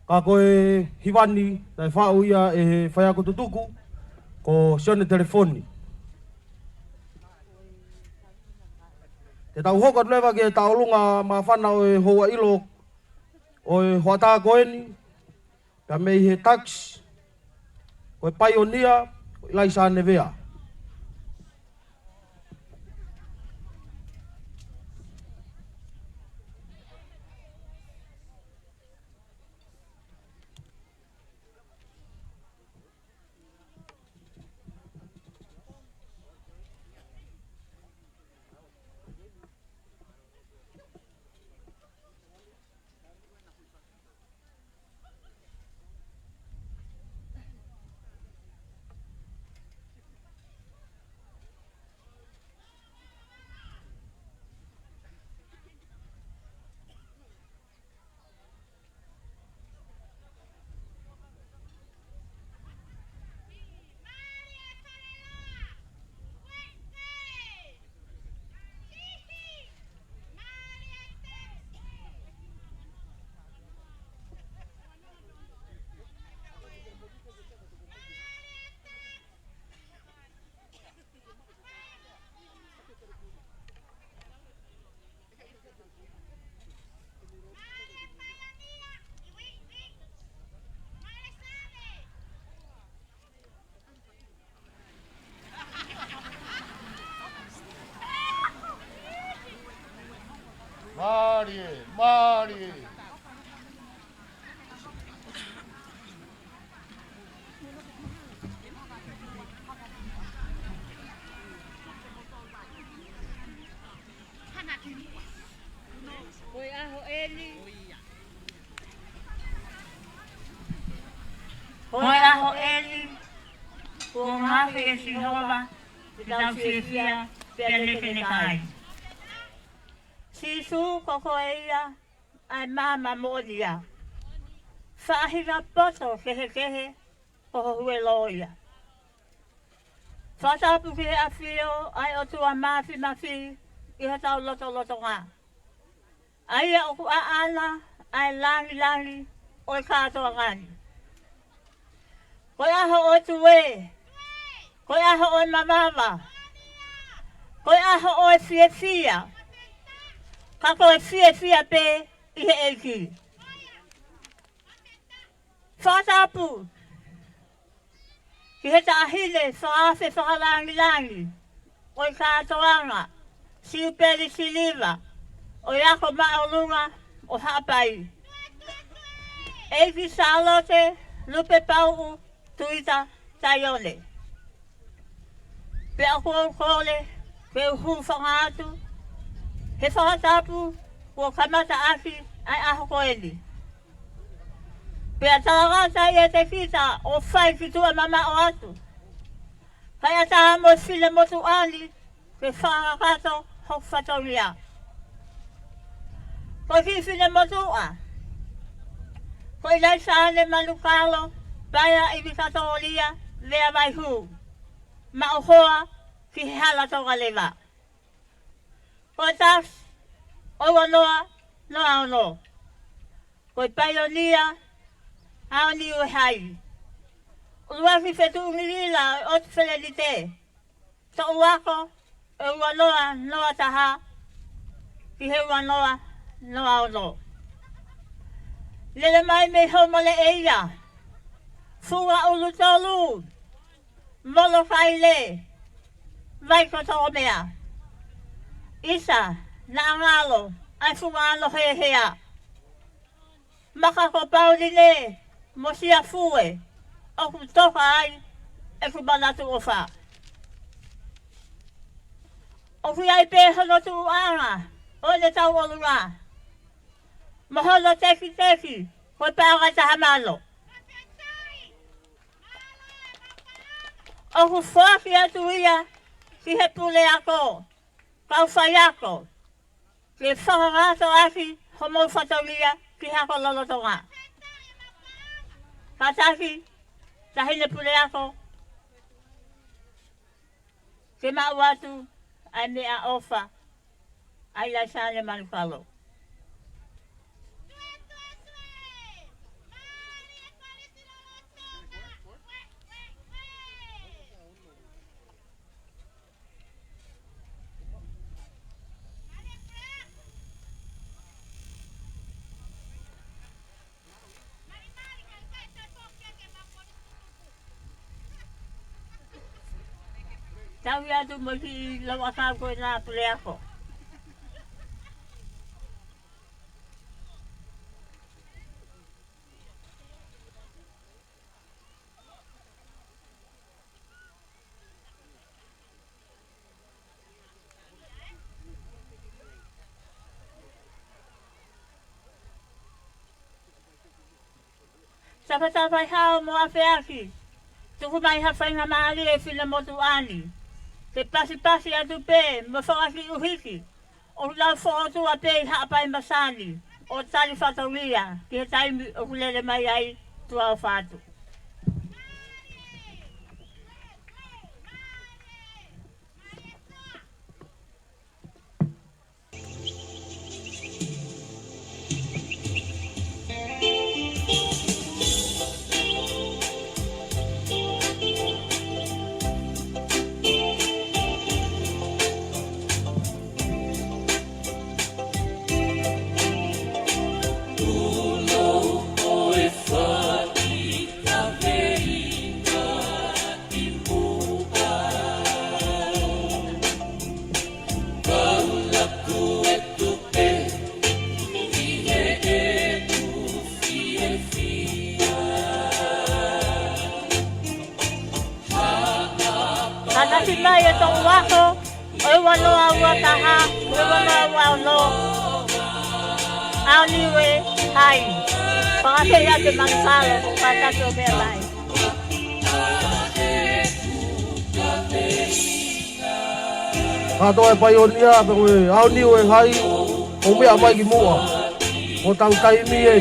S6: Ka koe hiwani na e whao ia e he whai ako tutuku ko sione telefoni. Te tau hoka tulewa ke taolunga ma whana o e Houa Ilo o e hoata koeni. Pea mei he tax, ko e paionia, ko ilai sa nevea.
S3: Mari.
S7: Oi aho eli. Oi aho eli. Kung hafi e sinoma, itau sifia, peleke kai. Sisu koko eia, ai mama modia. Whahira poto kehe, ko hue loia. Whatapu ke a whio, ai o tua mafi, iha tau loto ngā. Ai o ku a ana, ai langi, o Katoanga'i. Koe aho o tuwe, koe aho o mamawa, koe aho o fia. Ka koe fia pe, ihe eki. Whatapu, ki he tahile, whaafe whakalangi, o Katoanga, siuperi siliva, o yako maolunga, o APAI. Eki salote, lupe pau, tuita, taiole. Pe ako kole, pe uhu whangatu, he whakatapu, kua kamata aki, ai aho koeli. Pea tāngata ia te kita o whai ki tua mama o atu. Kai a tā mo file motu ani, pe whakakato hok whatongia. Ko ki file motu a. Ko i lai sāne manukalo, paya i katolia, lea mai hu. Ma o hoa, ki he hala tonga lewa. Ko tas, o wanoa, no ao. Ko i paionia, ao ni o hai. Uwaki fetu ngirila o te whenelite. Sa uwako, e wanoa noa taha, ki he wanoa no ao. Lele mai me homole eia. Funga ulu tolu. Molo kaile. Vai koto mea. Isa, na angalo, ai funga ano hea. Maka ko pauline, mosia fue. O kutoka ai, e kumanatu ofa. O kui ai pehono tu anga, o le tau olunga. Maholo teki, hoi pāngai taha malo. O ku whaki atu ia, ki he pule ako, kau whai ako. Ke whakarato aki, homo whataulia, ki hako lolotonga. Kataki, tahine pule ako. Ke mawatu, ai mea ofa. Ai lai sane manukalo. Tahu ya tu mesti lawasan ko na pule ako. Sapatapay hao mo afiaki. Tuku mai hafai nga maali e fina motu ani. Te pasi atu pe, mawhakaki uhiki. O lau whootu a pe haapai masani. O tali whatauria, ki he taimi o kulele mai ai tua o whātu. Kasi mai itong wako, oy walo awa taha, oy walo awa lo. Anyway, hai. Pakasaya di mangsalo kung patato belay.
S6: Kato e paionia, pero anyway, hai. Umi amai ki mua. O tau taimi e.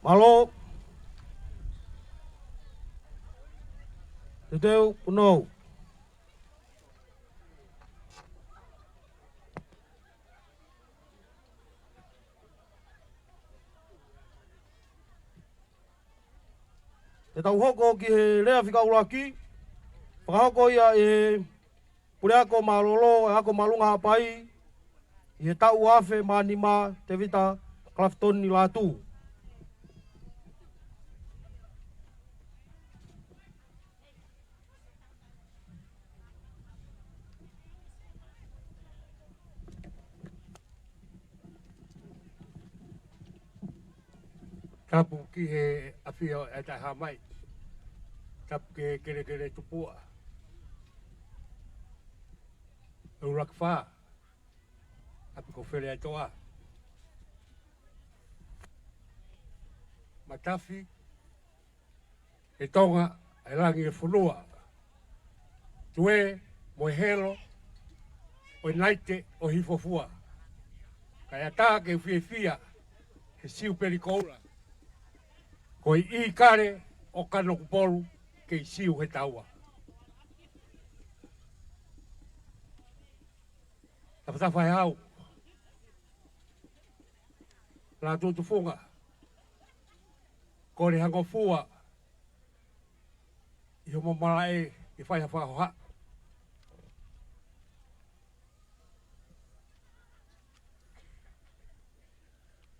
S6: Malo. Teteu punou. Te tau hoko ki he rea whika uraki. Whakahoko ia e pure ako malolo e ako malunga hapai. I he tau afe manima te vita Clafton ni latu.
S8: Tapu ki he awhio e tai hamai. Tapu ki he kere tupua. Urak wha. Api ko where toa. Matafi. E tonga e rangi e whunua. Tue, mo helo, o naite o hifofua. Kai ata ke whia he siu perikoura. Ko i kare o kano kupolu ke siu he taua. Tapata whai hau. La tutu funga. Ko re hango fua. I homo marae i whai hawha hoa.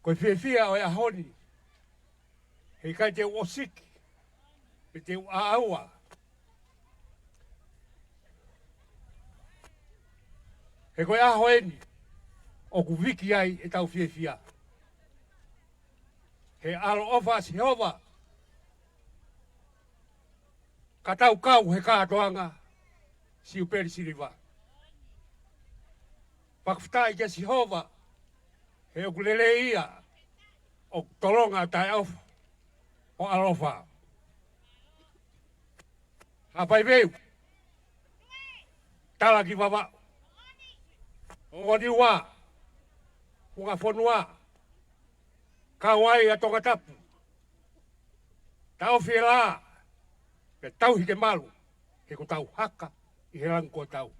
S8: Ko whia o e ahoni. He kai te osiki. Pe te aaua. He koe aho eni. O ku wiki ai e tau whia. He alo ofa si hova. Ka tau kau he katoanga. Si uperi siriwa. Pakfutai ke si hova. He ukulele ia. O tolonga tai ofa. O alofa. Hapai veu. Tala ki baba. O waniwa. Unga fonua. Kawai a tonga tapu. Tau whila. Pe tau hike malu. He ko tau haka. I he rango tau.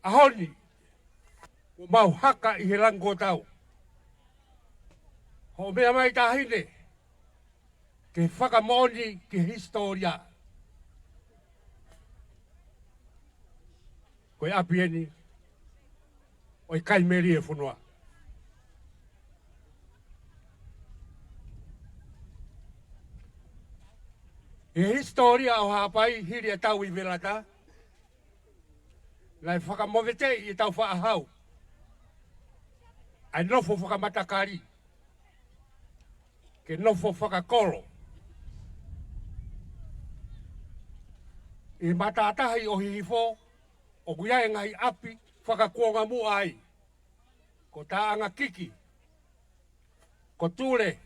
S8: Ahoni. O mau haka i he rango tau. Ho mea mai tahine. Ke whakamoni ki historia. Koe api eni. Oi kai meri e whunua. E historia o hapai hiri e tau I velata. Lai whakamovete I tau whaahau. Ai nofo whakamatakari. Ke nofo whakakolo. I matatahi o hihifo. O kuiae ngai api. Whakakuonga mua ai. Ko taanga kiki. Ko tule.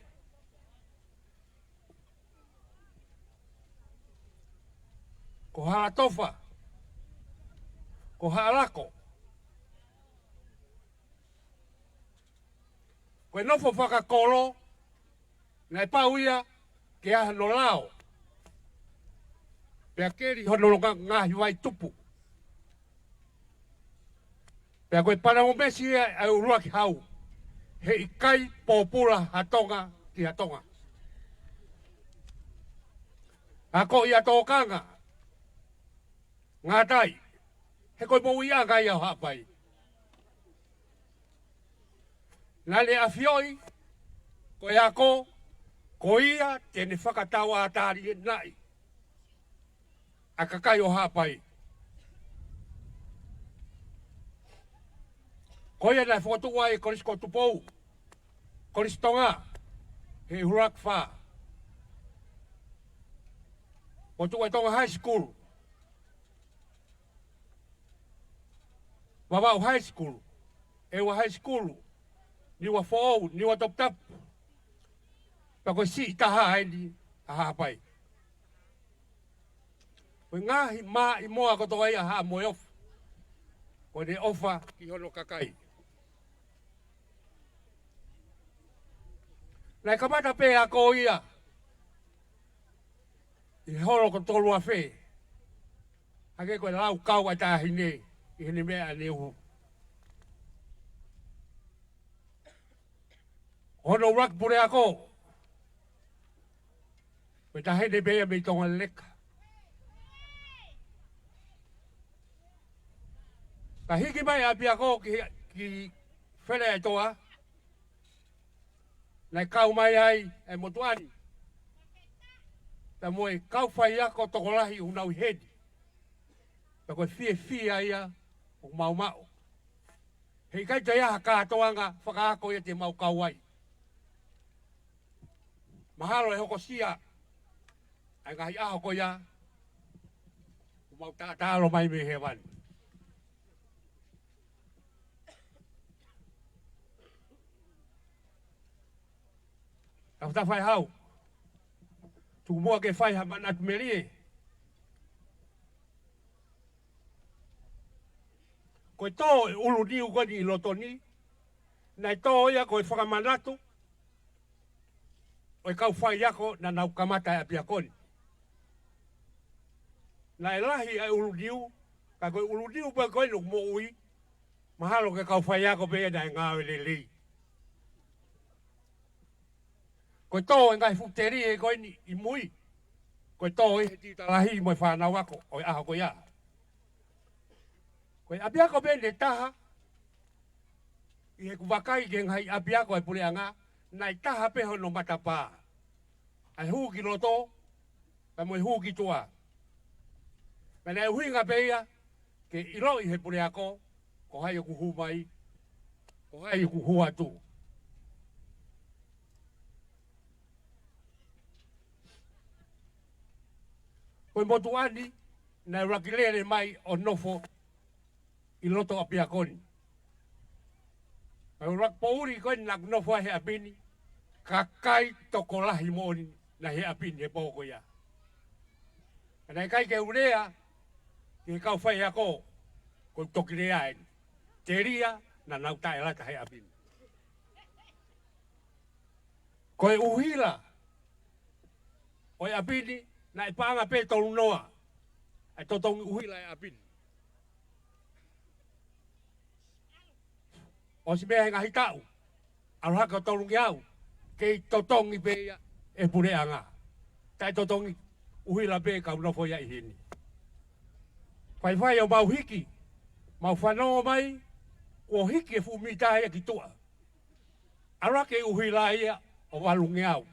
S8: Ko haatofa. Ko haalako. Ko e nofo whakakolo. Nai pauia. Ke aha no lao. Pea keri hono ngahi wai tupu. Pea koe pana o mesi e ai urua ki hau. He ikai popula hatonga ki hatonga. Ako I atokanga. Ngā tai. He koe mo ia ngai au hapai. Nale afioi. Koe ako. Ko ia tene whakatawa atari e nai. A kakai o hapai. Ko ia nai whakatuwa e koris ko tupou. Koris tonga. He hurak wha. Ko tuwa e tonga high school. Wawau high school. e wa high school, ni wa fo, ni wa top top. Pa ko si taha ai ni ha pai. Ko ngahi ma I moa ko to ai ha mo of. Ko de ofa ki hono kakai. Lai kamata pe a ko ia. I horo ko tolu a fe. Hake ko lau kau a tahine. I hene mea ne uhu. Hono rak pure ako. Ko tahine bea me tonga leka. Ka hiki mai api ako ki where e toa. Nai kau mai ai e motuani. Ta moe kau whai ako tokolahi unau hedi. Ta koe fie ia o mau mau. Hei kai te aha katoanga whakaako ia te mau kau ai. Mahalo e hoko sia. Ai ngahi aho ko ia. O mau tātalo mai me he wani. Tau ta whai hau. Tu mua ke whai hamanatu merie. Koe tō ulu niu koni I loto ni. Nai tō ia koe whakamanatu. Oe kau whai ako na nau kamata e apia koni. Nai lahi ai ulu niu. Ka koe ulu niu pa koe nuk mo ui. Mahalo ke kau whai ako pe nai ngāwe le lei. Koe tō e ngai fukteri e koe ni I mui. Koe tō e he titalahi mo e whanau ako. Oe aho koe ia. Koe apiako pe ne taha. I he kuwakai ke ngai apiako e pule anga. Nai taha pe hono matapā. Ai huu ki loto. Ka moe huu ki tua. Mene e huinga pe ia. Ke ilo I he pule ako. Ko hai o kuhu mai. Ko hai o kuhu atu. Koe motu ani. Nai rakilele mai o nofo. I loto apia koni. Ai rak pouri koni nak nofo he apini. Kakai toko lahi moni na he apini he poko ia. Kanai kai ke urea. Ke kau whai ako. Ko toki rea en. Teria na nau tae lata he apini. Koe uhila. Oi apini. Na ipanga pe tolu noa. Ai totongi uhila e apini. O si mea ngahi tau. Arohaka tolungi au. Kei totongi pe ia e pure anga. Tai totongi uhila pe kau nofo ia ihini. Whai o mau hiki. Mau whanau mai. Ko hiki e fumita ia ki tua. Arohaka e uhila ia o walungi au.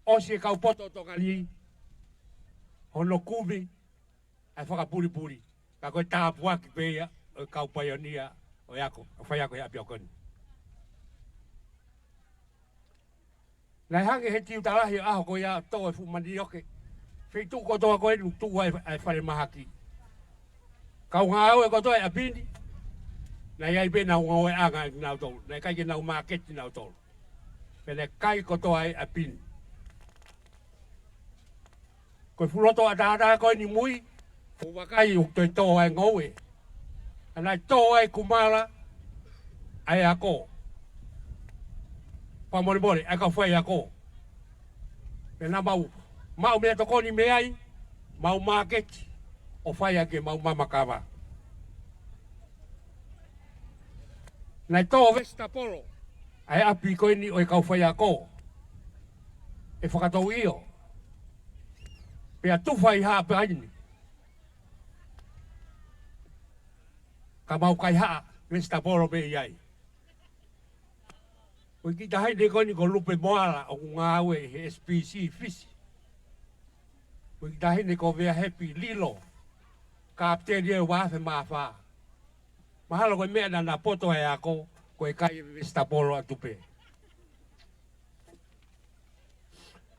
S8: O si e kau poto tongali. Hono kumi. Ai whakapuri puri. Ka koe tāpuaki pe ia. O kau paionia o yako, o whai ako he apia koni. Nai hange he tiu talahi aho ko ia tō e fumani oke. Whei tū kotoa koe nuk tū ai whare mahaki. Kau ngā au e kotoa e apini. Nai ai pe nau ngau e anga i nau tolu. Nai kai ke nau maketi nau tolu. Pene kai kotoa e apini. Koe fuloto a tātā koe ni mui. Fuwakai uktoi tō ai ngau e. Anai tō ai kumala ai ako. Pamoribore, ai ka whai ako. Pena mau mea tokoni me ai, mau maketi, o whai ake mau mamakawa. Nai tō vesta polo, ai api koe ni o e kau whai ako. E whakatou io. Pea tuwhai haa pe aini. Ka mau kai haa, vesta polo pe iai. Koe ki tahai de koni ko lupe moala o ngā ue he SPC fisi. Koe ki tahai de ko vea happy lilo. Ka apteri e wafe mawha. Mahalo koe mea na poto e ako, koe kai vesta polo atupe.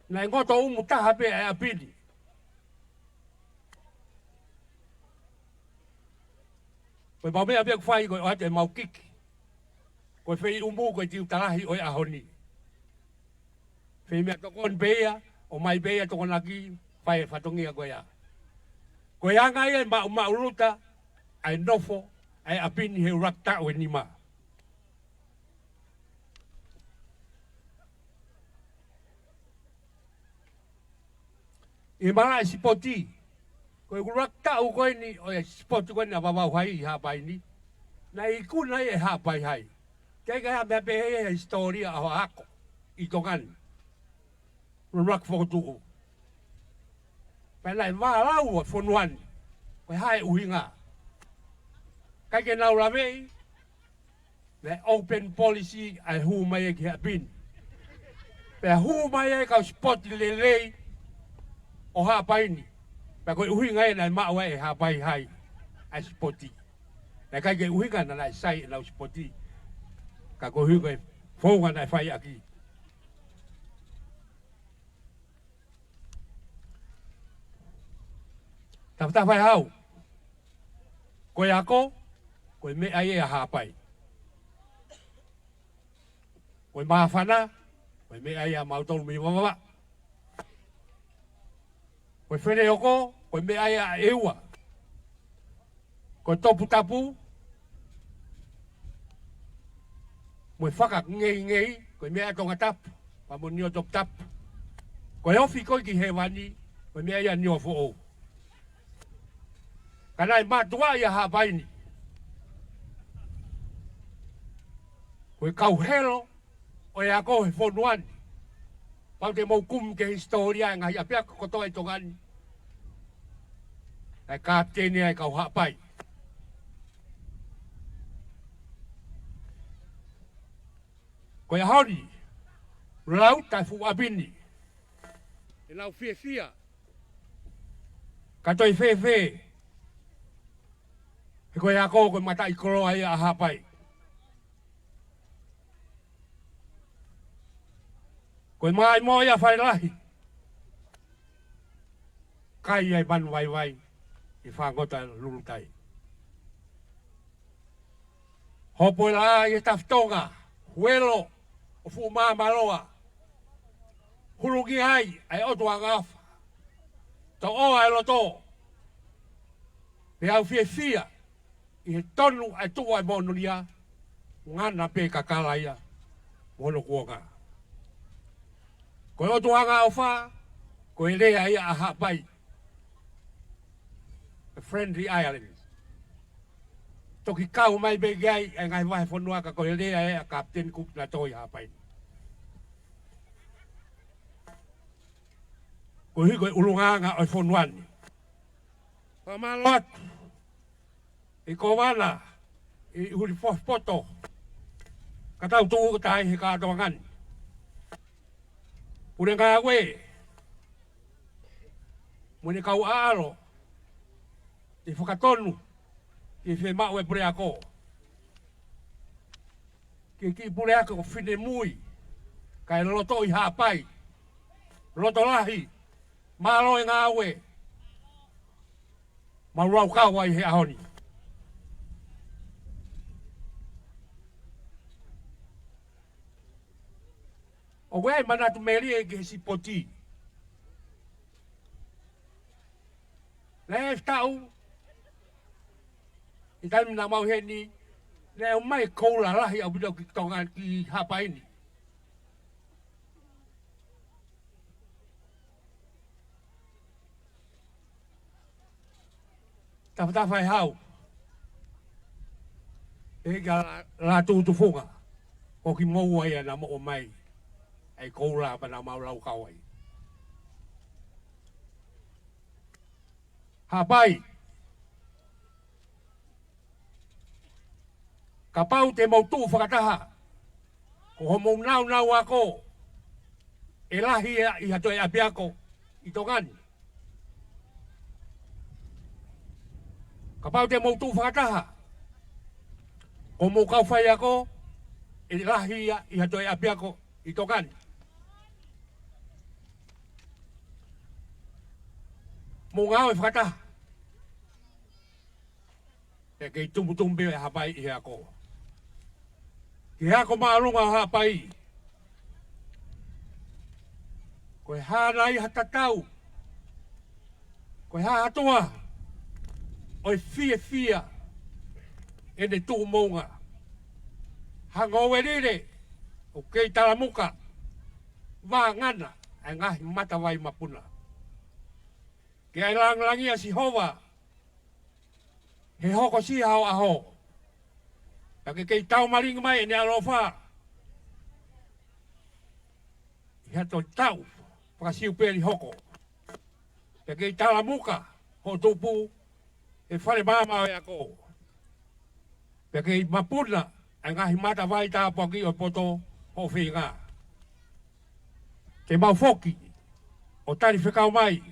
S8: Nai ngoto umu taha pe e apini. Koe mau mea biak whai koe o ate mau kiki. Koe whei umu koe tiu tarahi oi ahoni. Whei mea tokon bea, o mai bea tokon aki, whai whatongia koe a. Koe anga ia ma uruta, ai nofo, ai apini he urakta o ni ma. I mara si poti, koe urakta o koe ni, o spoti koe na wawau hai i hapai ni. Na i kuna e hapai hai. Kei kai mea pehe e historia aho ako, i tongani. Rurak fokutuku. Pēnei wālau a whonuani, koe hae uhinga. Kai ke nau rawei, me open policy ai hu mai e ki hapin. Pea hu mai e kau spoti lelei o hapaini. Pea koe uhinga e nai maua e hapai hai, ai spoti. Na kai ke uhinga na nai sai e nau spoti. Ka koe hui koe whaunga nai whai aki. Tawhata whai hau. Koe ako, koe me ai e a hapai. Koe maafana, koe me ai a mautolu mi wawawa. Koe where oko, koe me ai a eua. Koe topu tapu, koe whaka ngei, koe me ai tonga tapu, pa mo nio top tapu. Koe ofi koe ki he wani, koe me ai a nio fo o. Kanai matua ia hapaini. Koe kau helo, o e ako he whonuani. Pau te mau kum ke historia e ngahi apia kotoa i tongani. Ai kāpteni ai kau hapai. Koe haoni, lau tai fu abini. E lau fia. Katoi fe. He koe ako koe mata i koroa ia a hapai. Koe mai mo ia whai lahi. Kai ai manu vai. I whangota lulutai. Hopo la i taftonga. Huelo. O fu maa maloa. Huluki hai. Ai otua ngafa. To oa e loto. Pe au fia. I he tonu ai tua e monulia. Ngana pe kakala ia. Mono kuonga. Koe otu anga o wha, koe rea ia a hapai. The Friendly Islands. Toki kau mai be gai, e ngai wahe whanua koe rea ia a Captain Cook na toi hapai. Koe hi koe ulunganga o whanuani. Pamalot, i kowana, i huri fospoto. Katau tuu tai he Katoanga'i. Pure ngā we, mune kau aalo, i whakatonu, i whi mau e pure ako. Ki pure ako whine mui, kai loto i hapai, loto lahi, malo e ngā we, maurau kawa i he ahoni. O wei manatu meri e ke si poti. Le tau. I taimi na mau he ni. Le o mai koula lahi au bidau ki tonga ki hapa ini. Tawhata whai hau. E ka la tūtu whunga. O ki mou ai ana mo o mai. Ai koula pa na mau lau kawai. Hapai. Ka pau te mau tū whakataha. Ko ho mou nau ako. E lahi i hato e api ako. I tongani. Ka pau te mau tū whakataha. Ko mou kau whai ako. E lahi i hato e api ako. I tongani. Mō ngāo e whakataha. e kei tumutumbe e hapai i ako. Ki hako maalunga hapai. Koe hānai hatatau. Koe hātoa. Oi fia. E ne tuhu mounga. Hangowe rire. O kei talamuka. Wā ngana. E ngahi matawai mapuna. Ke ai langi si hova. He hoko si hao aho. Ke kei tau maringa mai e ne alofa. Ia to tau. Pakasiu peri hoko. Ke kei talamuka. Ho tupu. E whare mama e ako. Ke kei mapuna. E ngahi matawai tā poki o poto. Ho whinga. Ke mau foki. O tari whekau mai.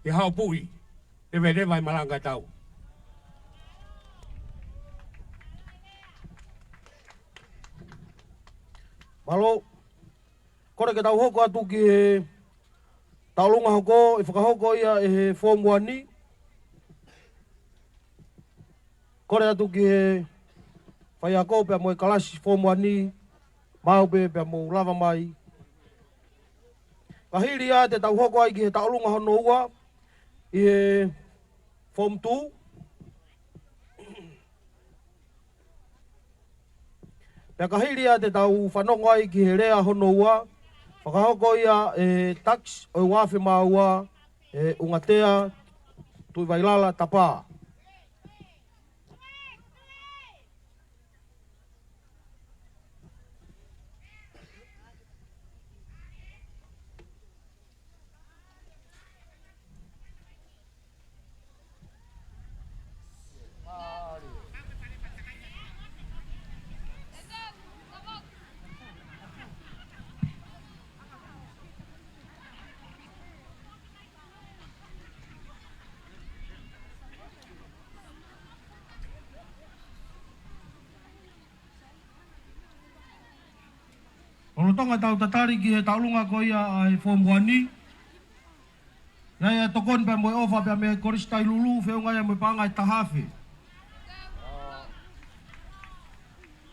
S8: Ke hao pui. E vene vai malanga tau.
S6: Malo, kore ke tau hoko atu ki he taulunga hoko, e whakahoko ia e he Form 1 ni. Kore atu ki he whai ako pia mo e kalasi Form 1 ni, mau pia mo lava mai. Kahiri a te tau hoko ai ki he taulunga hono ua, i he Form 2. Pea kahiri a te tau whanongo ai ki he rea hono ua, whakahoko ia e tax o wafe maua e ungatea tui wailala tapa.
S2: Ono tonga tau tatari ki he taulunga ko ia ai Form 1 ni. Ia tokon pa moe ofa pa me koristai lulu whiunga ia moe panga i tahafe.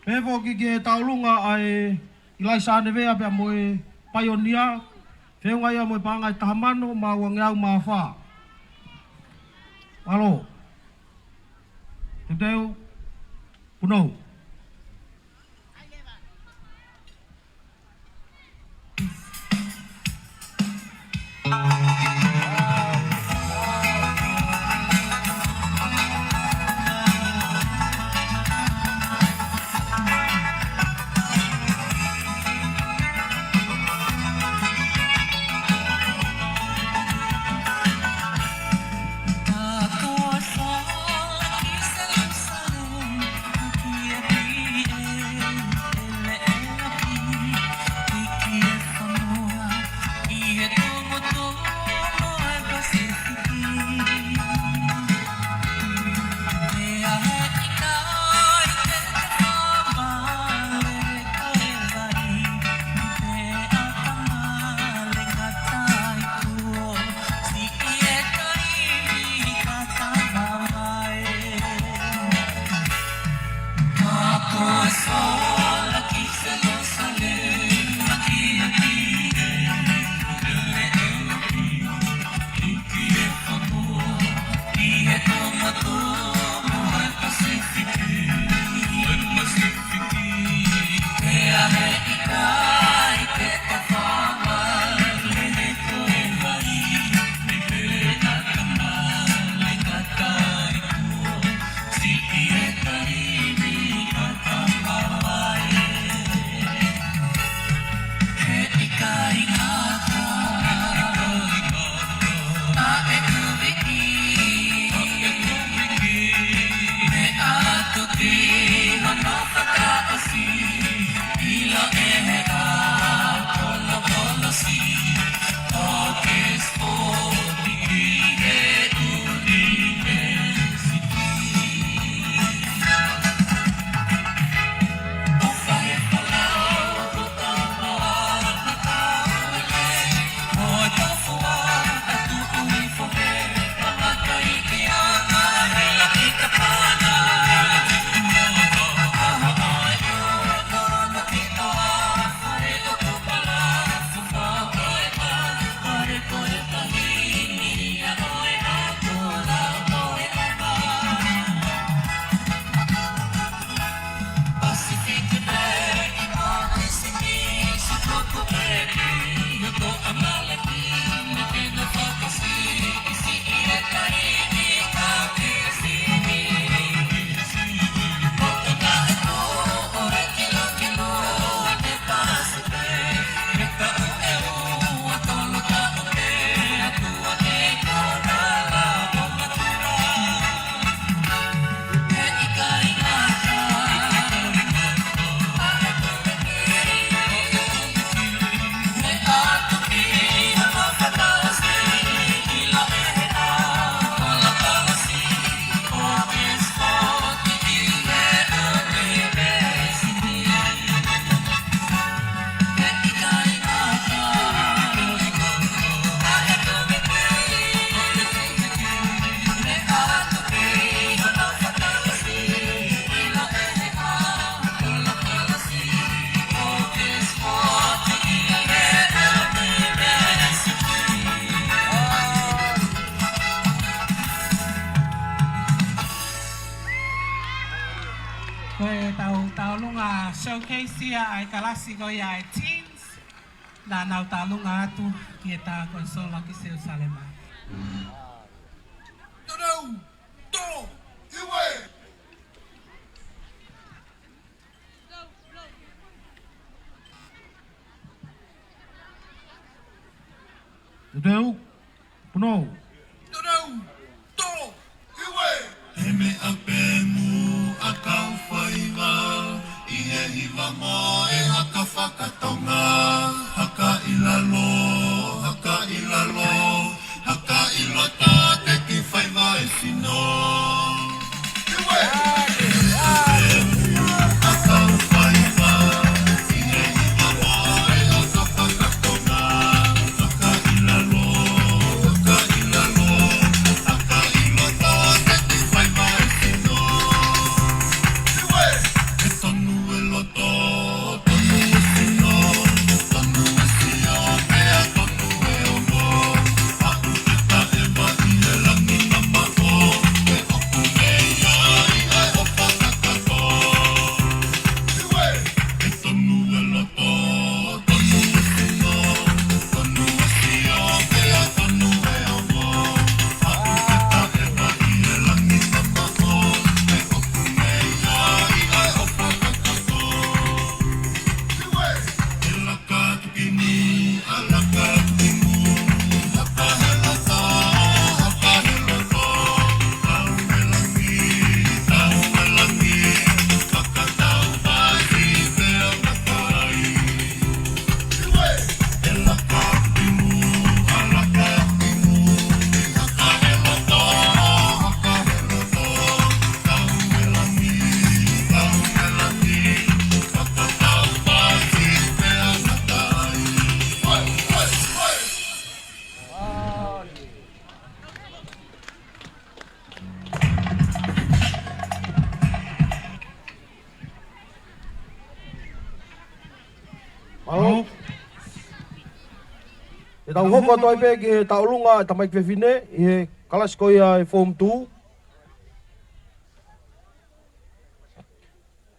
S2: Pevo ki he taulunga ai ilai sane vea pa moe paionia. Whiunga ia moe panga i tahamano ma wangeau ma wha. Alo. Tuteu. Punou.
S9: Aku asal kisah taulunga showcase ia ai kalasi ko ia ai teens. Na nau taulunga atu ki e tā konsola ki seu salema.
S2: Tudeu, puno.
S1: Heme apemu akau whaiva I he hiva mo e haka whakatonga Haka ilalo, haka ilalo Haka ilo tā te ki whaiva e sino Akau whaiva I he hiva mo e haka whakatonga Haka ilalo, haka ilalo Haka ilo tā te ki whaiva e sino E tonu e loto, tonu e sino Tonu e sio, mea tonu e ono Aku te taewa I he langi mama o E oku mea I ai o whakakato E tonu e loto, tonu e sino Tonu e sio, mea tonu e ono Aku te taewa I he langi mama o E oku mea I ai o whakakato E laka tukini, a laka tukimu Haka he lata, haka he loto Tau e langi Whakatau vai pea matai E laka tukimu, a laka tukimu Haka he loto, haka he loto Tau e langi Whakatau vai pea matai
S6: Malo. E tau hoko atu ai pe ki he taulunga e tamai kwewhine I he kalasi ko ia e Form 2.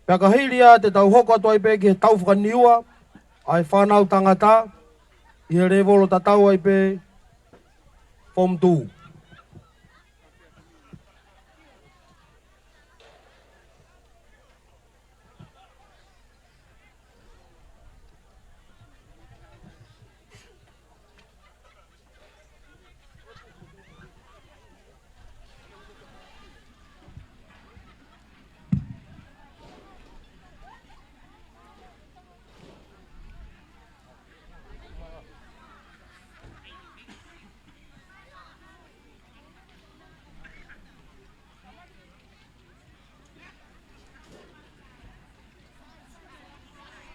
S6: Pea ka hiria te tau hoko atu ai pe ki he tau whakaniua ai whanau tangata I he revolo tatau ai pe Form 2.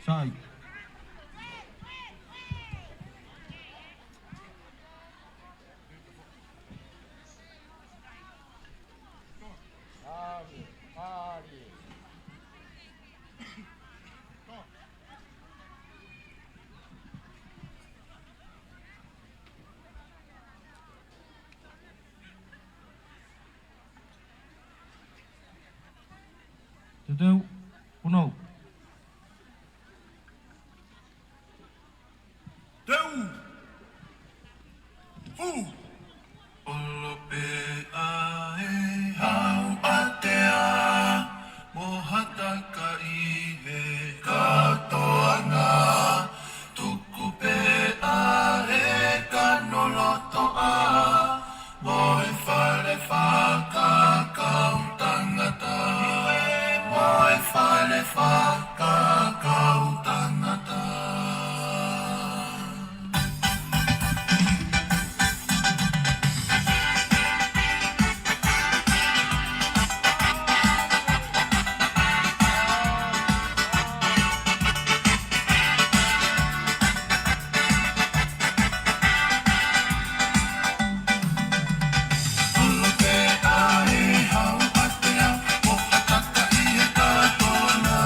S2: Sai. Tudeu, puno.
S1: Olo pe ae hau atea Mohata ka I he katoanga Tuku pe ae kanoloto a Moe whare whakakau tangata Moe whare whakakau tangata Hau atea, mohata ka I he katoanga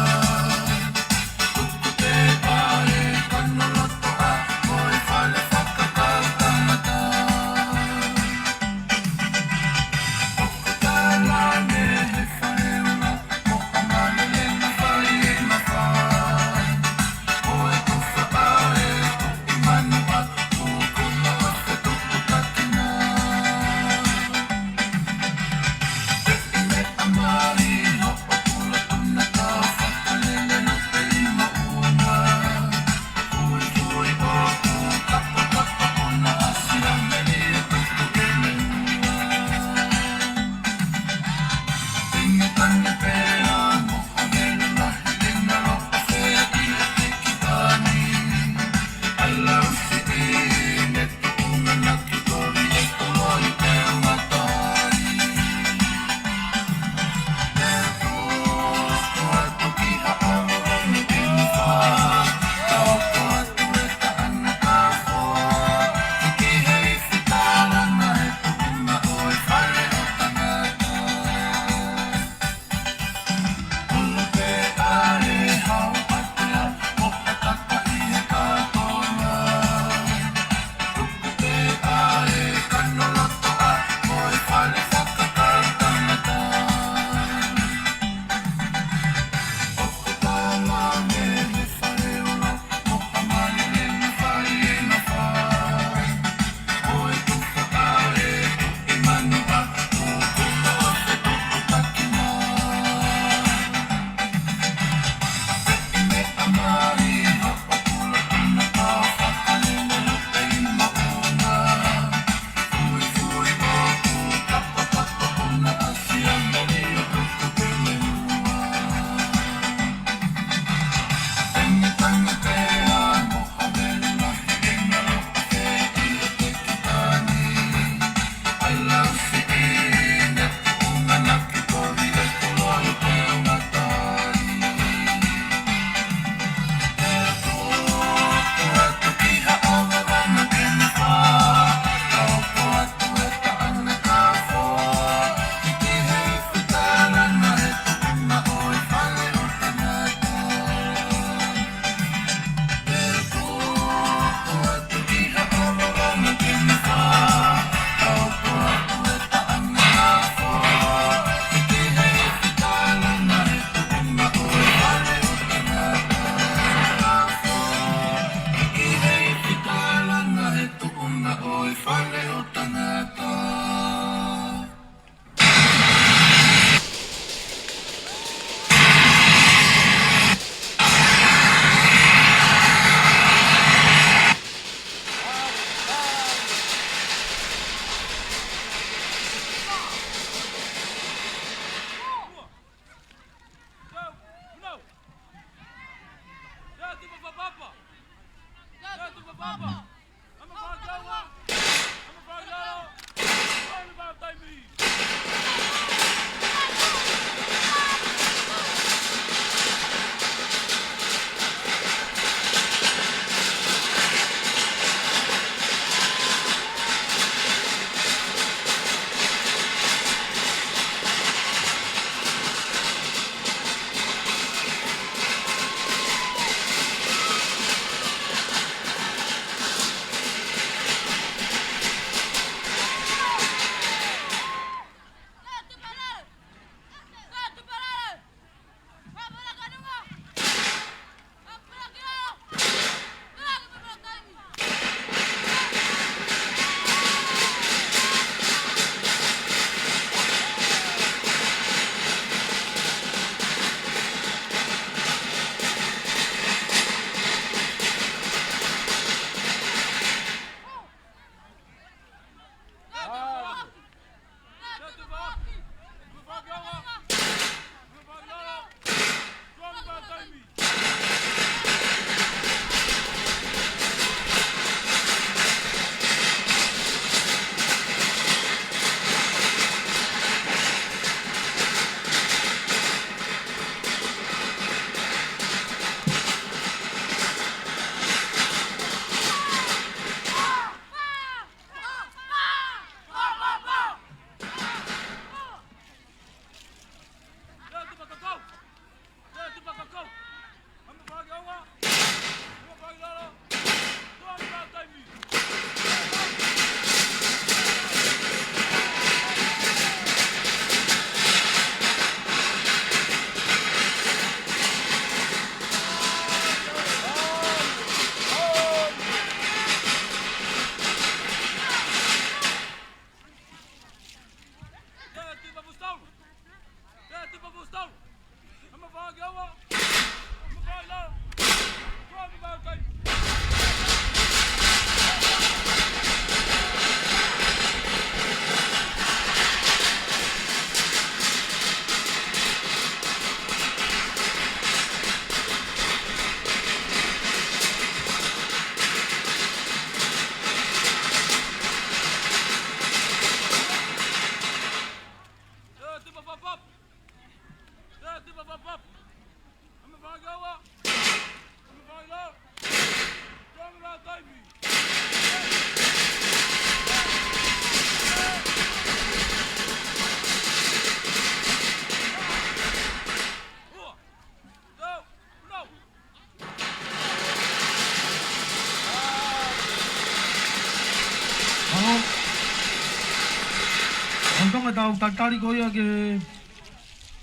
S2: Ontonga tau tatari ko ia ke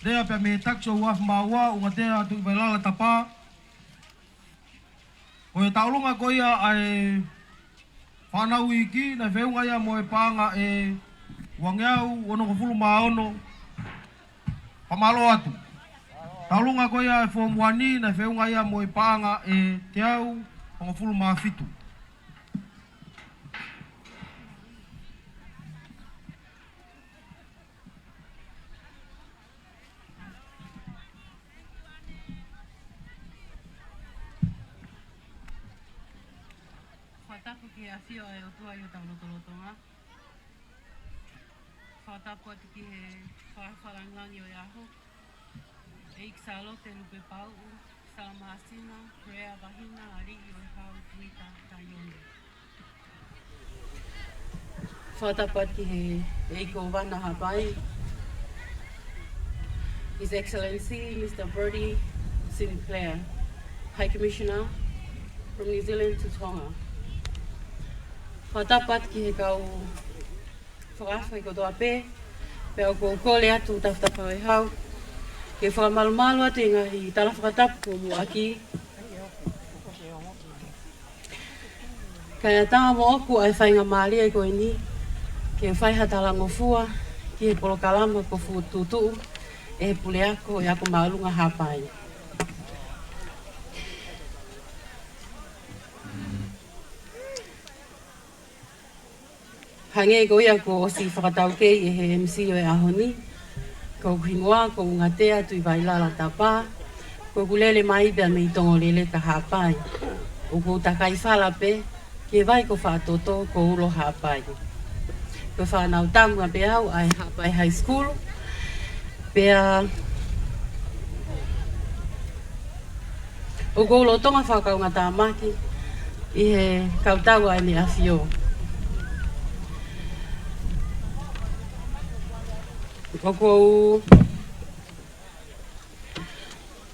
S2: rea pe me takso waf maua unga tea tu belala tapa. O e taulunga ko ia ai whanau iki na veunga ia mo e panga e wangeau ono kofulu maono pamalo atu. Taulunga ko ia e form 1 na veunga ia mo e panga e teau ono kofulu maafitu.
S10: Whatapu ki a whio e o tua i o tau lotolotonga. Whatapu atu ki he whawharangangi o iaho. E iksalo te lupe pau, salamahasina, prea wahina, ariki o hau tuita taione. Whatapu atu ki he eiko wana hapai. His Excellency Mr. Birdie Sinclair, High Commissioner from New Zealand to Tonga. Whatapat ki he kau whakawhai ko toa pē, pēo ko kole atu tawhtapa e hau, ke whakamalumalu atu i ngahi tala whakatapu ko mua aki. Kaya tanga mo oku ai whainga maali ai koe ni, ke whaiha talango fua, ki he polo kalama ko fu tutu, e he pule ako e ako maalunga hapai. Hange ko ia ko osi whakatau kei e he MC o e ahoni. Ko hingoa, ko ungatea tui wailala tapa. Ko kulele mai bea me i tongo lele ka hapai. O ko takai whalape, ke vai ko whatoto ko ulo hapai. Ko whanau tamua pe au ai hapai high school. Pea o ko ulo tonga whakaunga tāmaki i he kautaua e me awhio. Ko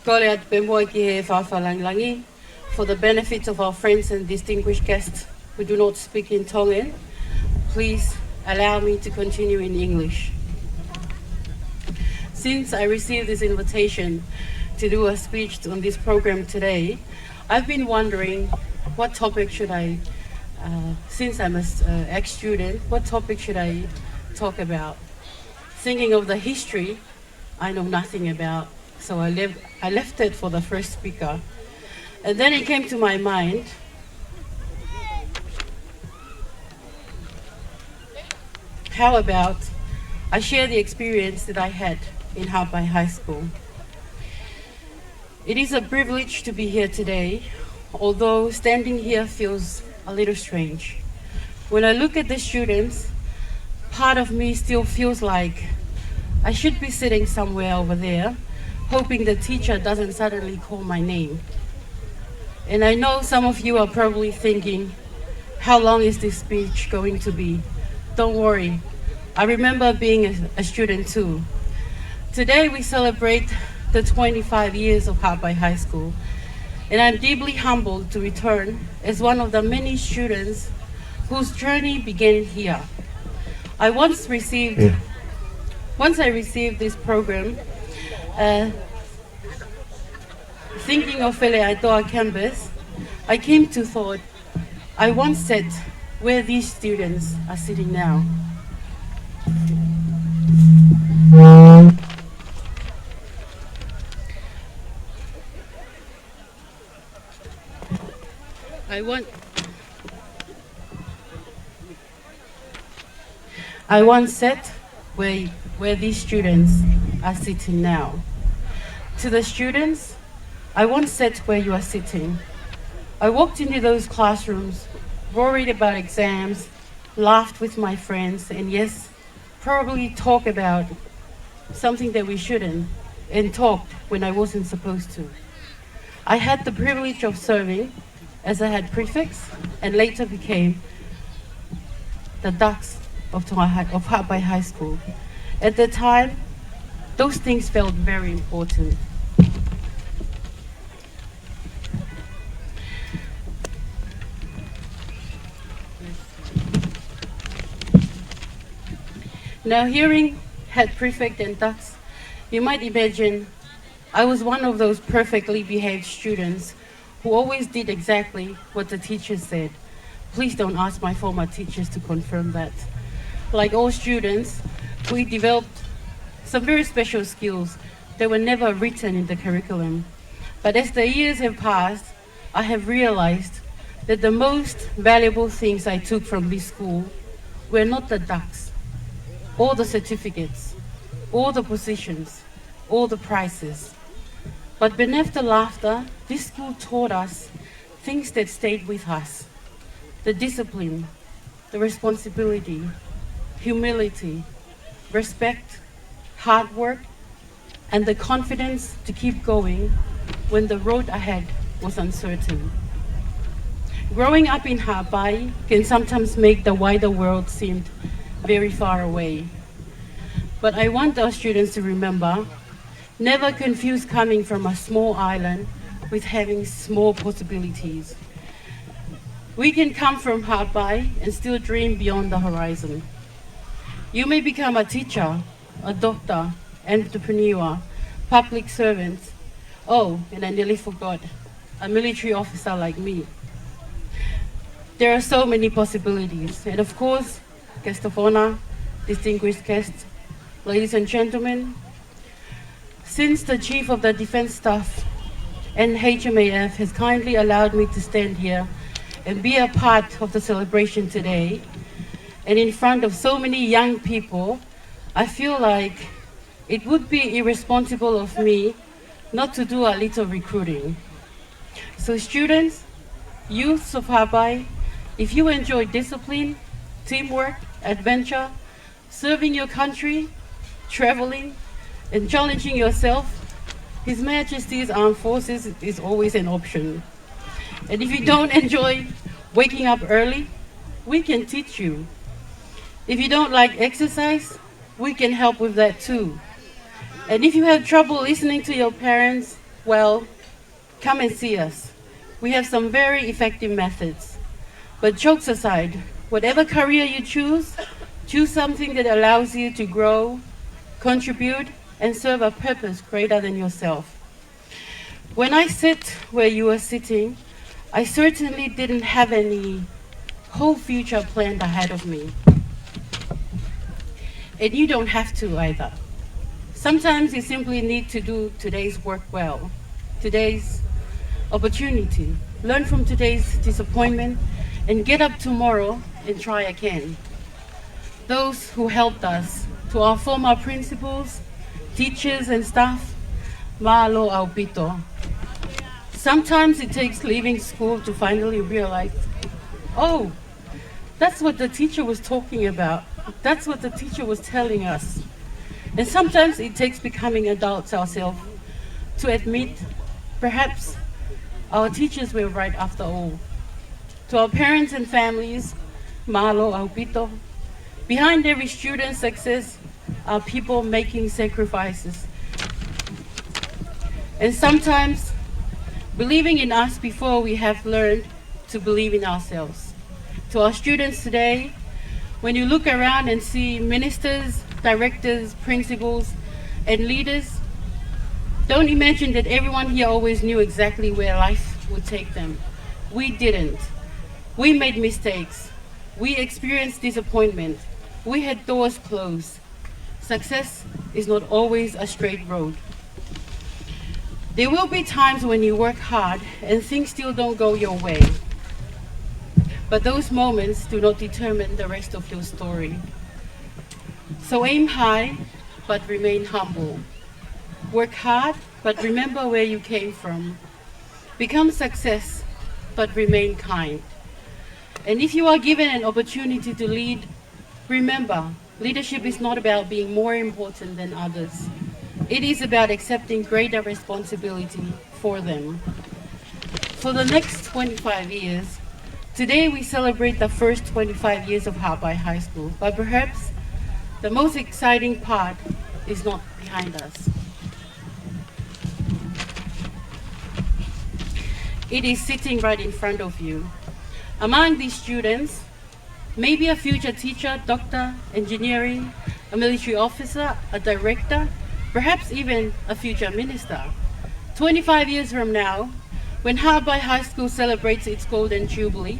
S10: kole atu pe moe ki he whawhalangilangi. For the benefits of our friends and distinguished guests who do not speak in Tongan, please allow me to continue in English. Since I received this invitation to do a speech on this program today, I've been wondering what topic should I, since I'm an ex-student, what topic should I talk about? Thinking of the history, I know nothing about, so I left it for the first speaker. And then it came to my mind, how about I share the experience that I had in Hapai High School. It is a privilege to be here today, although standing here feels a little strange. When I look at the students, part of me still feels like I should be sitting somewhere over there, hoping the teacher doesn't suddenly call my name. And I know some of you are probably thinking, how long is this speech going to be? Don't worry, I remember being a student too. Today we celebrate the 25 years of Hapai High School, and I'm deeply humbled to return as one of the many students whose journey began here. Once I received this program, thinking of Whele Aitoa campus, I came to thought, I once said where these students are sitting now. I once sat where these students are sitting now. To the students, I once sat where you are sitting. I walked into those classrooms, worried about exams, laughed with my friends, and yes, probably talked about something that we shouldn't, and talked when I wasn't supposed to. I had the privilege of serving as I had prefects and later became the ducks of APAI High School. At the time, those things felt very important. Now hearing head prefect and ducks, you might imagine I was one of those perfectly behaved students who always did exactly what the teacher said. Please don't ask my former teachers to confirm that. Like all students, we developed some very special skills that were never written in the curriculum. But as the years have passed, I have realized that the most valuable things I took from this school were not the ducks, or the certificates, or the positions, or the prizes. But beneath the laughter, this school taught us things that stayed with us. The discipline, the responsibility, humility, respect, hard work, and the confidence to keep going when the road ahead was uncertain. Growing up in APAI can sometimes make the wider world seem very far away. But I want our students to remember, never confuse coming from a small island with having small possibilities. We can come from APAI and still dream beyond the horizon. You may become a teacher, a doctor, entrepreneur, public servant. Oh, and I nearly forgot, a military officer like me. There are so many possibilities. And of course, guest of honor, distinguished guests, ladies and gentlemen, since the Chief of the Defense Staff and HMAF has kindly allowed me to stand here and be a part of the celebration today, and in front of so many young people, I feel like it would be irresponsible of me not to do a little recruiting. So students, youths of APAI, if you enjoy discipline, teamwork, adventure, serving your country, traveling, and challenging yourself, His Majesty's Armed Forces is always an option. And if you don't enjoy waking up early, we can teach you. If you don't like exercise, we can help with that too. And if you have trouble listening to your parents, well, come and see us. We have some very effective methods. But jokes aside, whatever career you choose something that allows you to grow, contribute, and serve a purpose greater than yourself. When I sit where you are sitting, I certainly didn't have any whole future planned ahead of me. And you don't have to either. Sometimes you simply need to do today's work well, today's opportunity, learn from today's disappointment, and get up tomorrow and try again. Those who helped us, to our former principals, teachers and staff, mahalo au pito. Sometimes it takes leaving school to finally realize, oh, that's what the teacher was talking about. That's what the teacher was telling us. And sometimes it takes becoming adults ourselves to admit, perhaps our teachers were right after all. To our parents and families, mahalo au pito. Behind every student's success are people making sacrifices. And sometimes believing in us before we have learned to believe in ourselves. To our students today, when you look around and see ministers, directors, principals, and leaders, don't imagine that everyone here always knew exactly where life would take them. We didn't. We made mistakes. We experienced disappointment. We had doors closed. Success is not always a straight road. There will be times when you work hard and things still don't go your way. but those moments do not determine the rest of your story. So aim high, but remain humble. Work hard, but remember where you came from. Become success, but remain kind. And if you are given an opportunity to lead, remember, leadership is not about being more important than others. It is about accepting greater responsibility for them. For the next 25 years, today we celebrate the first 25 years of APAI High School, but perhaps the most exciting part is not behind us. It is sitting right in front of you. Among these students, maybe a future teacher, doctor, engineering, a military officer, a director, perhaps even a future minister. 25 years from now, when APAI High School celebrates its Golden Jubilee,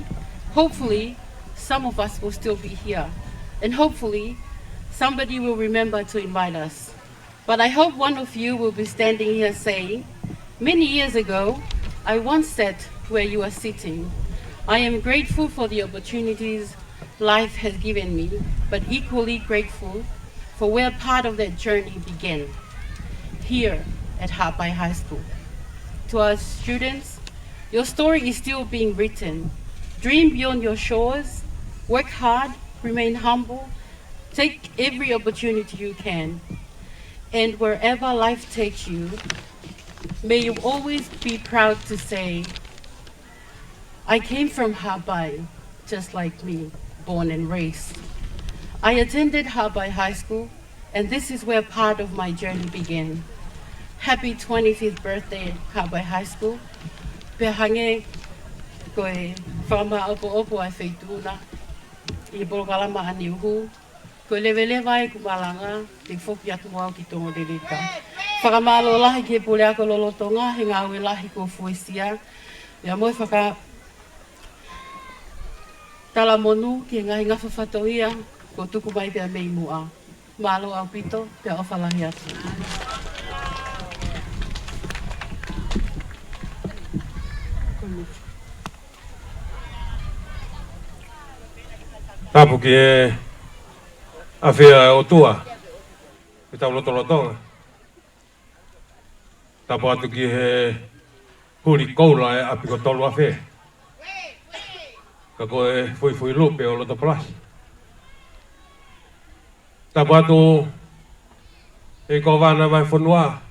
S10: hopefully some of us will still be here, and hopefully somebody will remember to invite us. But I hope one of you will be standing here saying, many years ago, I once sat where you are sitting. I am grateful for the opportunities life has given me, but equally grateful for where part of that journey began, here at APAI High School. To our students, your story is still being written. Dream beyond your shores, work hard, remain humble, take every opportunity you can. And wherever life takes you, may you always be proud to say, I came from APAI, just like me, born and raised. I attended APAI High School, and this is where part of my journey began. Happy 25th birthday, APAI High School. Pehange koe whamaaopo ai whaituna, I borokalama ani uhu. Koe lewe ai kumalanga, te whoki atu au ki tongo rereka. Whakamalo lahi ke pule ako lolotonga, he ngā ue lahi ko fuesia. Ia moi whaka tala monu ki ngā hinga whawhatoia, ko tuku mai pia mei mua. Malo au pito, pia awhalahi atu.
S11: Tapu ki e awhia o tua, ki tau lotolotonga. Tapu atu ki he huri koula e api ko tolu awhia. Ka koe fui lupe o loto plasi. Tapu atu e ko wana vai whanua.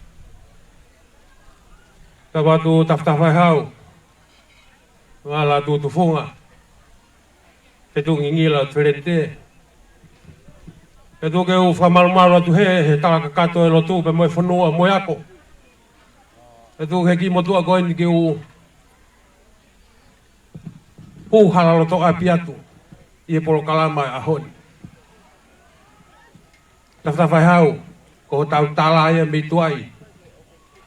S11: Tapu atu taftawhai hau. Wala tu tufunga. He tu ngingila twerente. He tu ke u whamarumaru atu he taka kato e lotu pe moe whanua moe ako. He tu he ki motua koe ni ke u puhala loto api atu. I e polo kalama e ahoni. Tawhai hau, ko tau tala ia me tuai.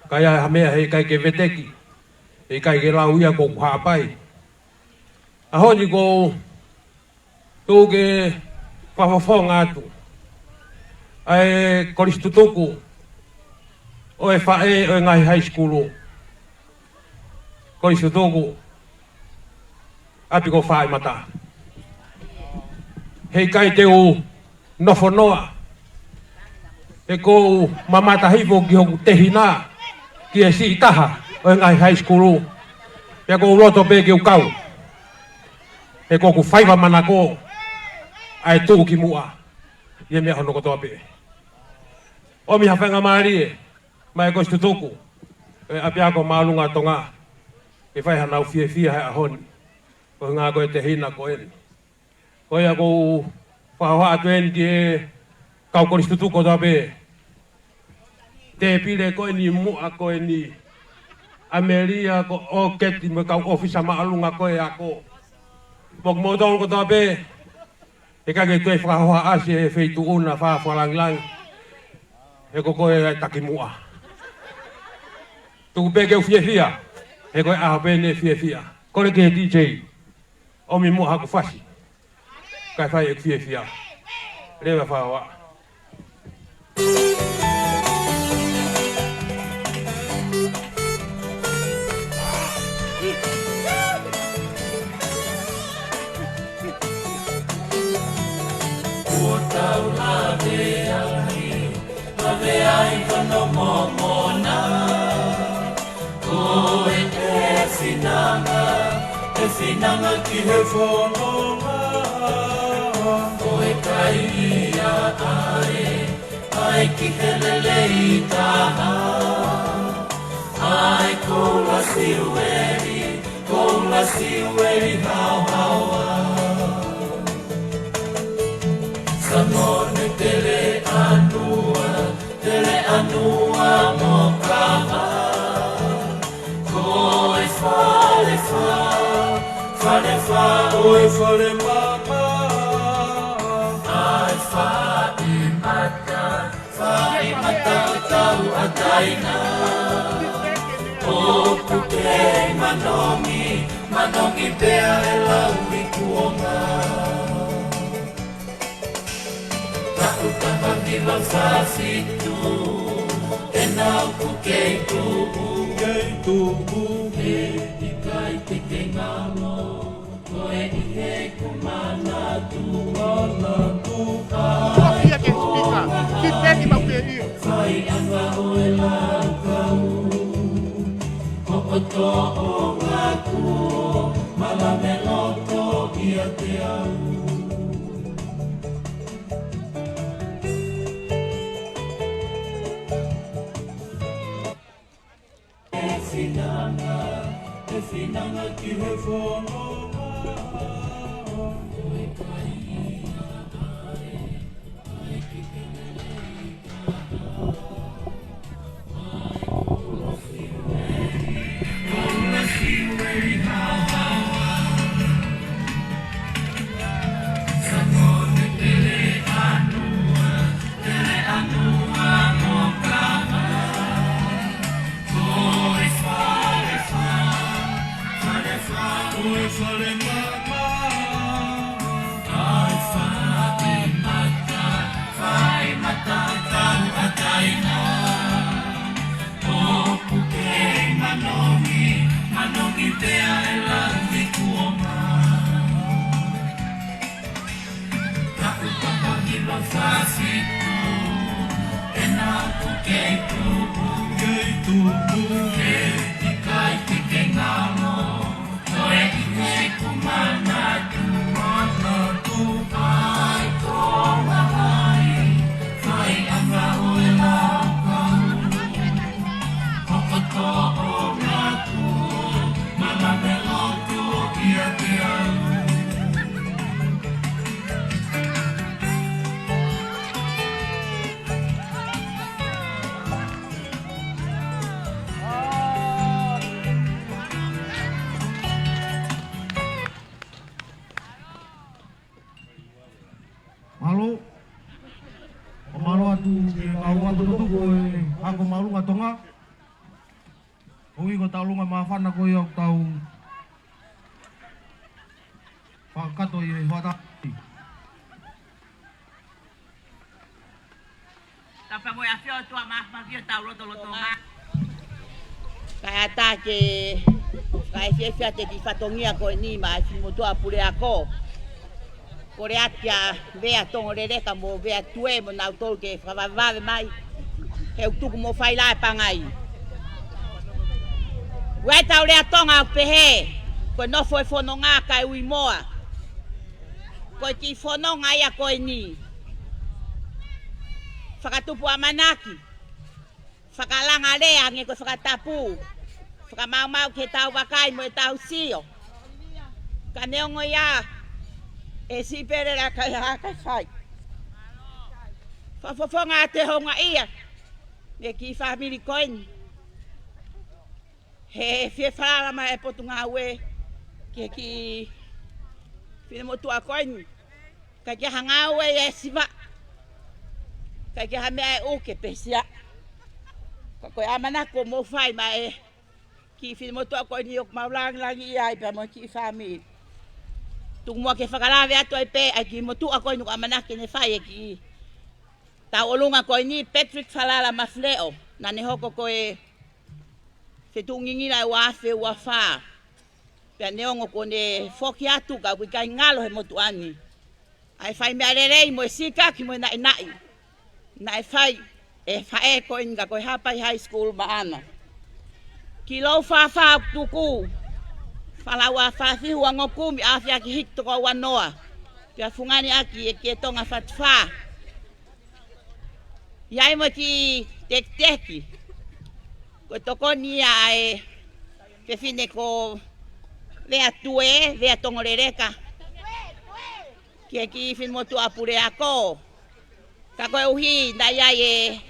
S11: Kaya hamea hei kai ke veteki. Hei kai ke lau ia ko APAI. Ahoni ko tu ke whawhawhonga atu. Ai koristutuku o e whae o e ngai high school. Koristutuku api ko whae mata. Hei kai te u nofonoa. E ko mamata hivo ki hoku tehina ki e si itaha o e ngai high school. Pea ko uloto pe ki u kau. E ko ku whaiva mana ko ai tū ki mua. Ie mea hono kotoa pe. O mi hawhenga maari e, mai ko istutuku. E api ako maalunga tonga. E whai hanau fie hai ahoni. Ko ngā koe te hina ko eni. Ko ia ko whahawa atu eni ki e kau ko istutuku kotoa pe. Te pile ko eni mua ko eni Ameria ko o keti me kau ofisa maalunga ko e ako. Mok mo tau ko tabe e ka ke koe whakahoa asi e wheitu una whalangilang e ko koe takimua tuku pe ke uwhiawhia e koe aho pene whiawhia kore ke DJ o mi mua haku whasi kai whai e whiawhia rewa whahoa
S1: ai hono momona Koe e finanga ki he whanonga Koe kai ia ai ki he lele i taha Ai koula siueri hau haua Samone tele anua mo kaha Koe fale oi fale mama Ai fai mata tau ataina O pukei manongi pea e lau i kuonga Taku tahangi lau sasitu E nau pukei tuhu E ikai te ke ngamo Koe i he kumanatu Ai Kongahai Fai anga oe lau kau Kokoto o ngaku Malame loto ia te au E finanga ki he whanonga Koe kai ai ki he lele i taha Koula siueri hau haua Samone tele anua mo kaha Koe fale mama Ai fai mata tau ataina O pukei manongi pea e lau i kuonga Taku tahangi lau sasitu E nau pukei tuhu E ikai te ke ngamo Koe i he kumanatu Ai Kongahai Fai anga oe lau kau Kokoto o ngaku Malame loto ia te au
S2: Malo atu ke kau atu tutu koe ako malunga tonga. Ui ko taulunga mawhana koe au tau whakato i he whataki.
S7: Tapa mo ya fio tua mafio tau roto nga.
S12: Kaya ata ke kai fia te ki fatongia koe ni ma si motoa pule ako. Kore atia vea tongo rereka mo vea tue mo nau tolu ke whawawave mai. He utuku mo whailai pangai. Wai tau rea tonga au pehe. Koe nofo e whono ngā kai ui moa. Koe ki whono ngā ia koe ni. Whakatupu a manaki. Whakalanga rea nge koe whakatapu. Whakamau ke tau wakai mo e tau sio. Ka neongo ia. E si pere la kai haka fai. Whafofonga te honga ia. Me ki family koini. He fie whalama e potu ngā ue. Ke ki whine motua koini. Ka ki hanga ue e siva. Ka ki hamea e uke pesia. Ka koe amanako mo whai ma e. Ki whine motua koini ok maulangi ia i pa mo ki family. Tuk mua ke whakarawe atu ai pe ai ki motua koe nuk amanake ne whai e ki tau olunga koe ni Patrick Falala Mafleo na ne hoko koe whetungingina e wafe ua wha pia neongo ko ne whoki atu ka kui kai ngalo he motuani ai whai mea rerei mo e sikaki mo e nai na e whai e whae ko inga koe Hapai High School maana. Ki lau whawha tuku, whalaua whawhihu a ngoku mi awhia ki hito ko wanoa. Pia fungani aki e ke tonga whatwha. Iai mo ki tek-teki. Ko toko ni ai ke fine ko lea tue, lea tongorereka. Kia ki fin motu apure ako. Ka koe uhi na iai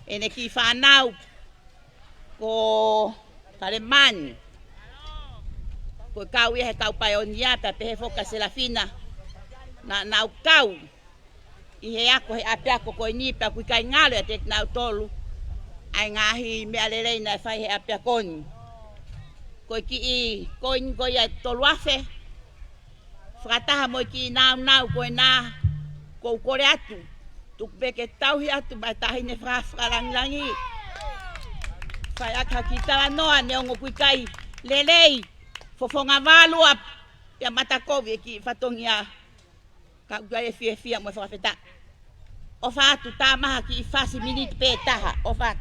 S12: e ne ki whanau ko Tareman. Ko kau ia he kau paionia pa pehe foka Selafina. Na nau kau. I he ako he ape ako koe ni pa kui kai ngalo e tek nau tolu. Ai ngahi mea lelei na whai he ape akoni. Koe ki i koin koe ia tolu afe. Whakataha moi ki nau koe nā kou kore atu. Tuk peke tauhi atu mai tahi ne whakarangirangi. Whai aka ki tala noa ne ongo kui kai lelei. Fofonga walua pia matakovi e ki whatongia ka ua e fia mo whakawheta. O whaatu tā maha ki i whasi minute pē taha. O whaatu.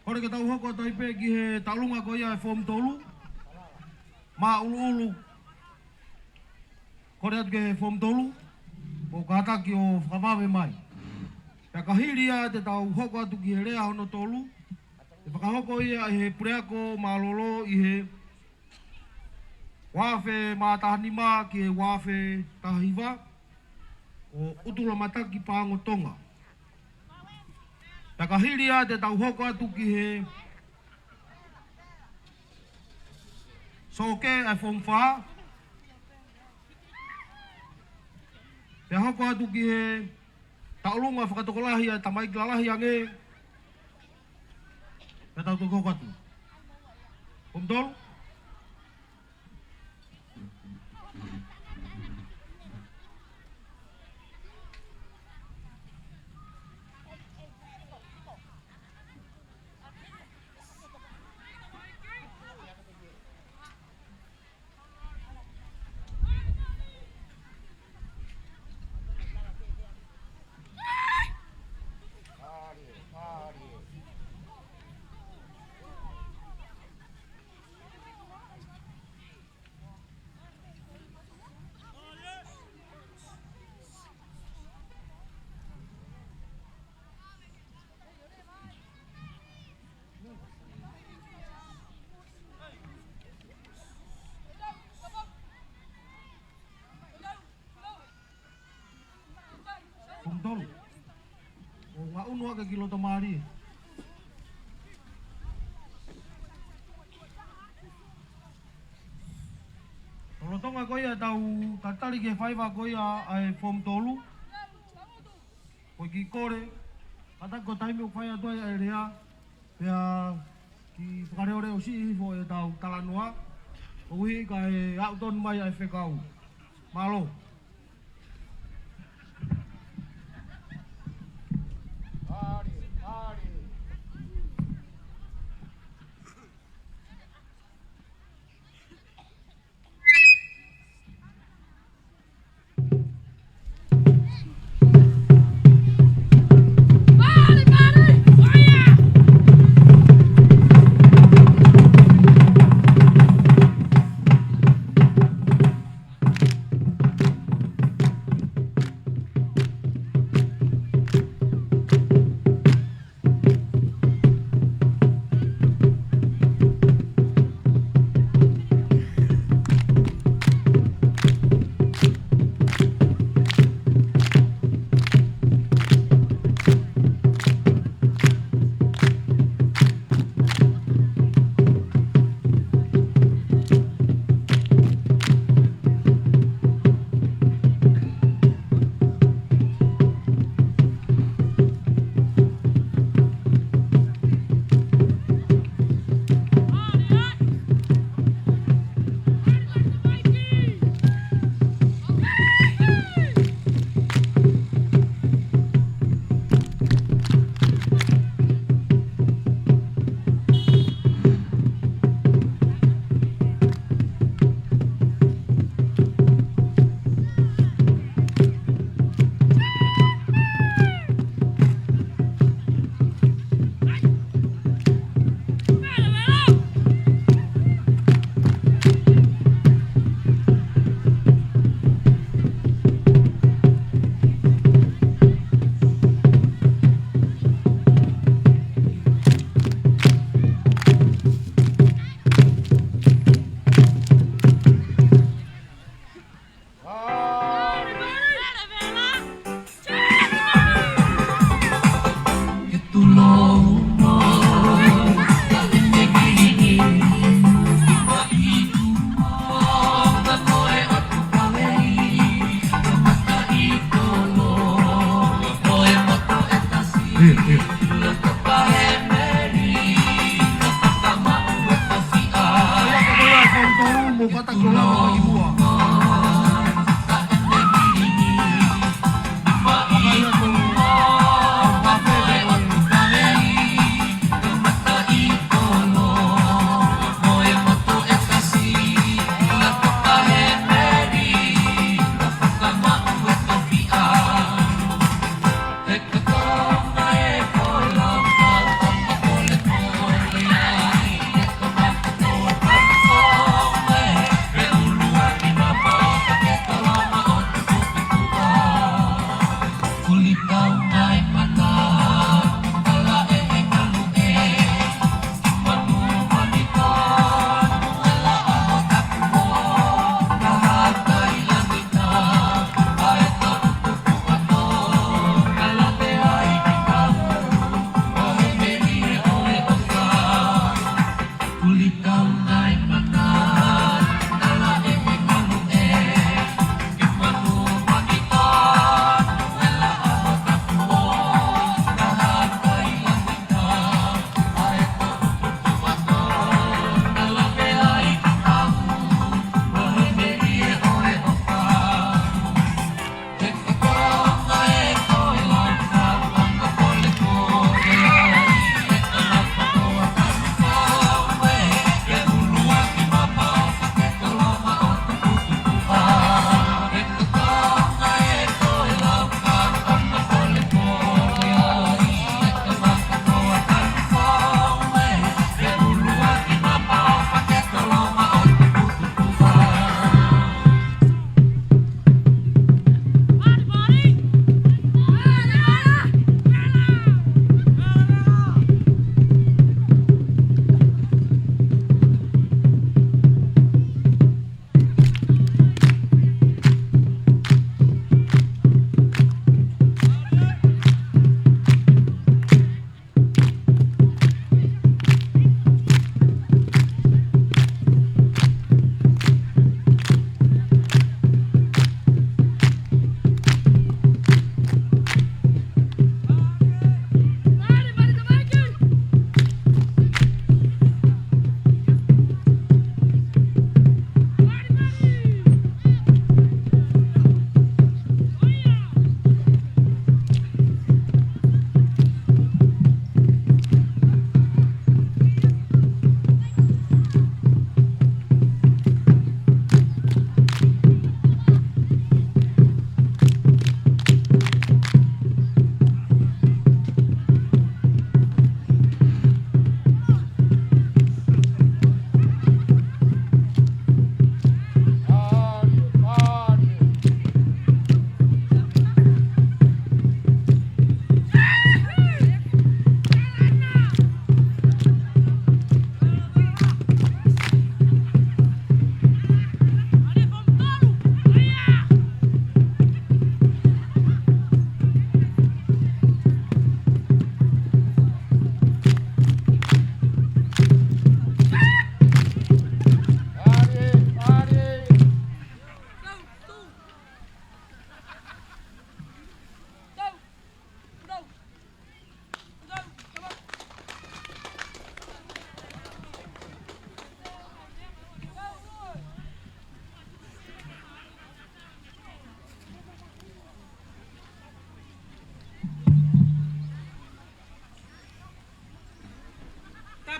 S2: Kore ke tau hoko tai pe ki he talunga ko ia e form tolu. Ma ulu. Kore atu ke he form tolu. O kataki o whakawawe mai. Pea kahiri ia te tau hoko atu ki he rea hono tolu. E whakahoko ia i he pureako malolo i he wafe mātahani mā ki he wafe tahiwa. O utula mataki pāngo tonga. Pea kahiri ia te tau hoko atu ki he soke e form 4. Pea hoko atu ki he taulunga whakatokolahi a tamai klalahi ange. Pea tau toko hoko atu. Pomtol? Wa unu ke kilo tomari. Tolo tonga koia tau tatari ke whaiva koia ai fom tolu. Koi ki kore, kata ko taimi o whaia toi ai rea. Pea ki whakareore o si hifo e tau talanua. Ui ka e auton mai ai whekau. Malo.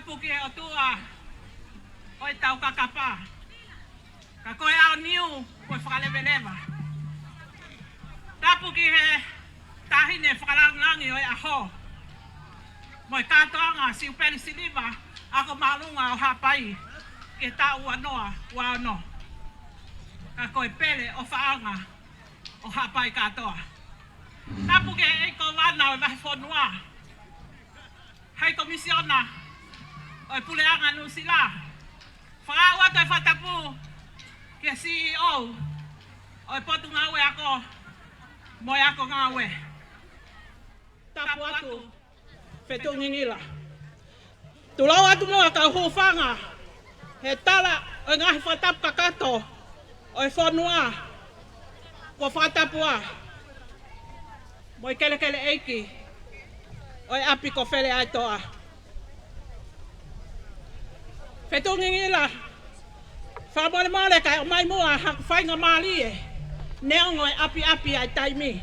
S9: Tapu ki he o tua o tau kakapa. Ka koe ao niu koe whakalewelewa. Tapu ki he tahine whakalangangi o aho. Moi katoanga si upeli siliva ako malunga o hapai ke tau wanoa wano. Ka koe pele o whaanga o hapai katoa. Tapu ke e ko wana o vahe whanua. Hei komisiona o Puleanga Nusila. Whakaua toi whatapu ke CEO o potu ngawe ako moi ako ngawe. Tapu atu whetu ngingila. Tulau atu mua ka hufanga he tala o ngahi whatapu kakato o whanua ko whatapua. Moi kele kele eiki oi api ko fele ai toa. Whetu ngingila. Whamore mare kai o mai mua haku whainga maali e. Neongo e api api ai taimi.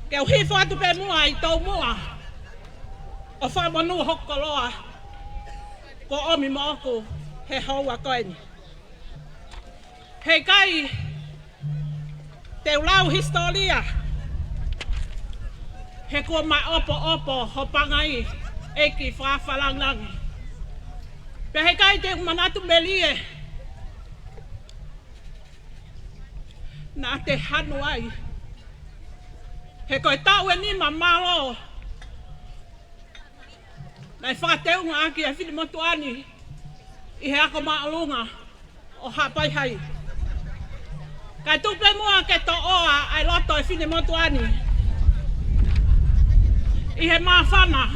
S9: Ke o hifo atu pe mua i tau mua. O whamonu hoko loa. Ko omi moku he houa koeni. Hei kai te ulau historia. He kua mai opo opo hopangai eki whawhalangangi. Pe he kai te manatu melie. Nā te hanu ai. He koe tau e ni mamalo. Nai whakateunga aki e whini motuani. I he ako maalunga o hapai hai. Kai tupe mua ke to oa ai loto e whini motuani. I he mawhana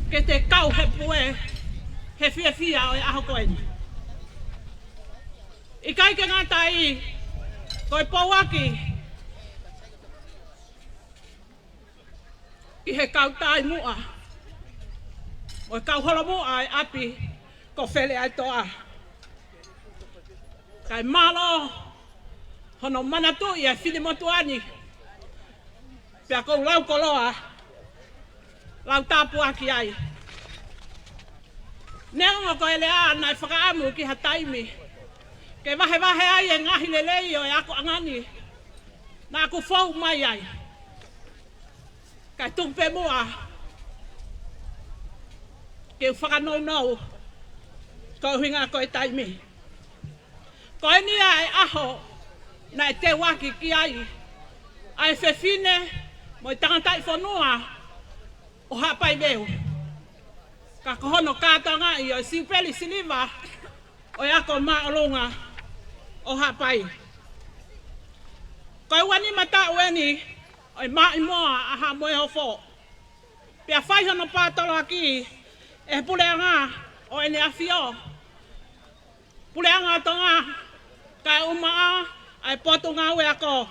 S9: ke te kau he pue he whia o e aho koeni. I kai ke ngata i koe pauaki i he kau tai mua. O kau holo mua ai api ko whele ai toa. Kai malo hono manatu i e whini motuani. Pea kou lau koloa lau tapu aki ai. Neongo ko ele a nai whakaamu ki ha taimi. Ke wahe wahe ai e ngahi lelei o e ako angani. Na aku whau mai ai. Kai tumpe mua. Ke whakanau nau. Ko hinga ko e taimi. Ko e nia e aho na e te waki ki ai. Ai whewhine mo i tangatai whanua. O hapai meu. Ka kohono Katoanga'i o siupeli siliva o ako maalunga o hapai. Koe wani mata ueni o mai moa aha moe hofo. Pea whai hono pātalo aki e Puleanga o ene awhio. Puleanga tonga kai umaa ai potu ngau e ako.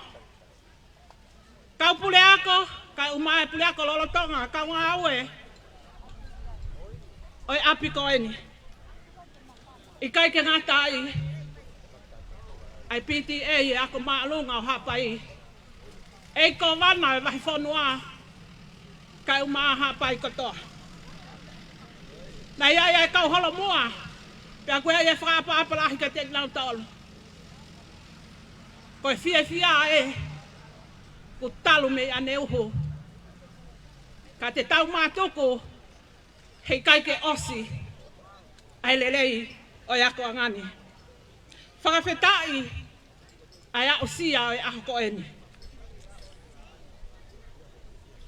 S9: Kau Puleako kai umaa e Puleako lolo tonga kau ngau e. Oi api koeni. I kai ke ngata ai PTA e ako maalunga o hapai. E ko wana e wahi whanua kai umaa hapai kotoa. Na ia e kau holo mua. Pea koe e whakapa-apalahi ka te nau taolo. Koe whia e ku talu me ane uhu. Ka te tau mātuku hei kai ke osi ai lelei o ako angani. Whakawhetai ai a osia o aho koeni.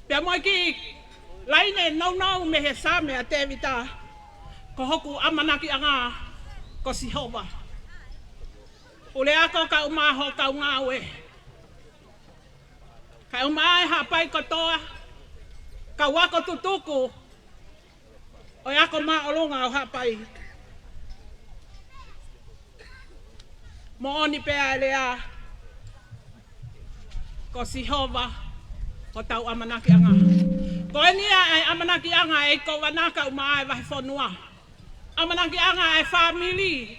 S9: Pea moi ki laine nau me he same a te vita ko hoku amanaki anga ko si hova. Ule ako ka umaho ka ungawe. Ka umae hapai kotoa ka wako tutuku o ako maalunga o hapai. Mo oni pea elea ko si hova ko tau amanaki anga. Ko enia ai amanaki anga e ko wanaka umae wahi whanua. Amanaki anga e family.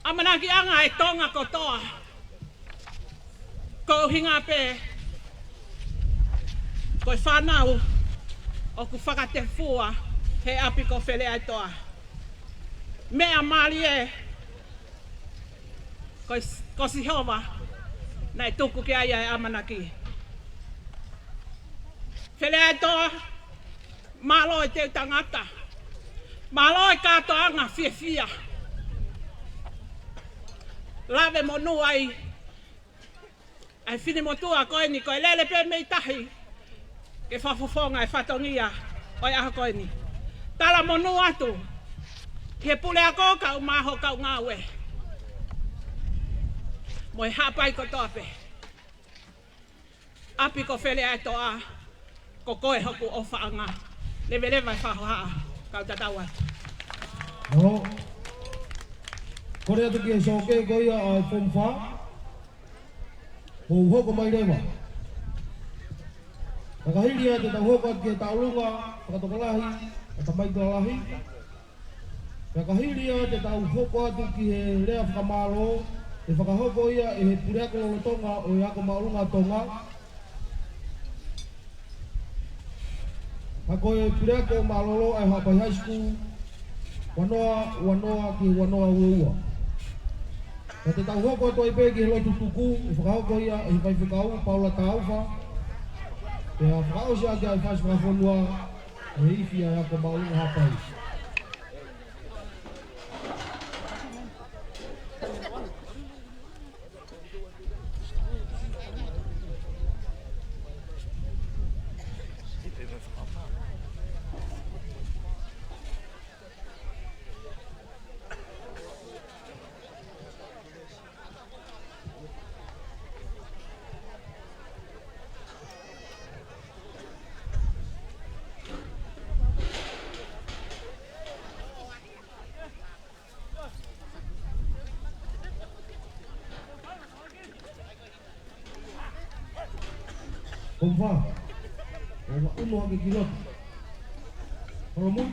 S9: Amanaki anga e tonga kotoa. Ko hinga pe. Ko whanau o ku whakate fua he api ko whele ai toa. Mea mali e, ko si hova, nei tuku ki ai ai amanaki. Whele ai toa, malo e te tangata, malo e katoanga fia fia. Lave monu ai, ai fini motua koe ni koe lele pe mei tahi, ke whafofonga e whatongia oi aha koe ni. Tala monu atu, ke pule a ko kau maho kau ngawe. Moi hapai ko tope. Api ko whele ai toa, ko koe hoku o whaanga. Lewe lewe whahoha, kau tatawai.
S6: No. Kore atu ki e soke koia a form 4. Hou hoko mai rewa. Nakahiri a te tau hoko atu ki e taulunga, pakatokalahi, a tamai tolahi. Nakahiri a te tau hoko atu ki he rea whakamalo, e whakahoko ia e he pureako lolotonga o e ako maurunga tonga. Ako e pureako malolo e Hapai High School, wanoa ki wanoa ua. Ka te tau hoko atu ai pe ki he lotu tuku, e whakahoko ia e he pai whikau, Paula Taufa. E a whakaosia ki ai whais whakafonua, e ifi ai ako maurunga Hapai. Kumpa, bawa uno ke kilot. Kalau mu,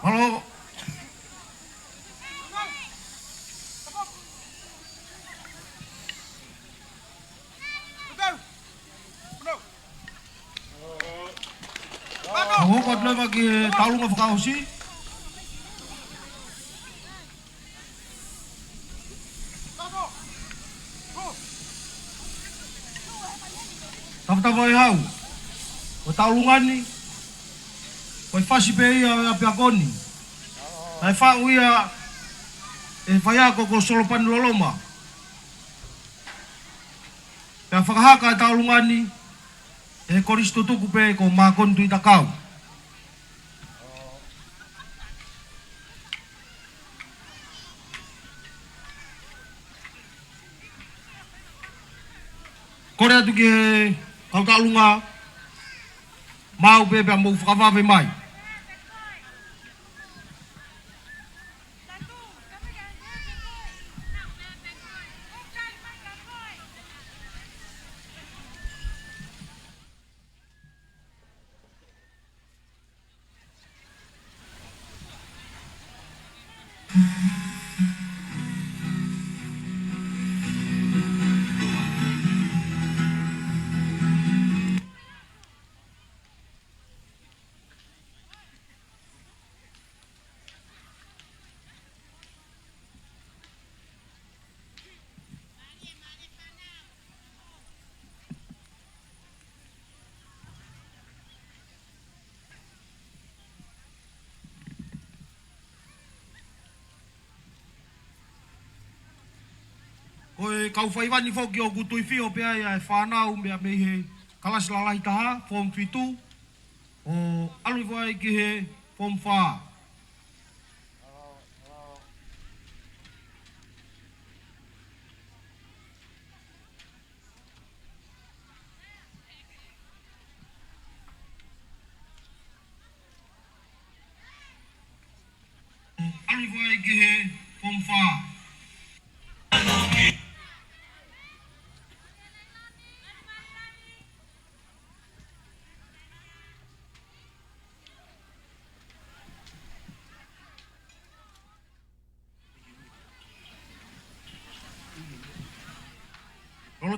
S2: Halo. Ako ko at lewag talong ng FAKAMANATU. Tapos hau. O talungan ni. O fasi pe ia piakoni. Ai fa uia faya ko solopan loloma. Ya fakahaka talungan ni. Koristo tuku pe ko makon tu itakau. Korea tu ke kau talunga mau pe pe mau fakava pe mai. Oi kau whaiwani whoki o kutui whio pia ia whanau mea me he kalas lalai taha, form 2 o alui wai ki he form 4. Alui wai ki he form 4.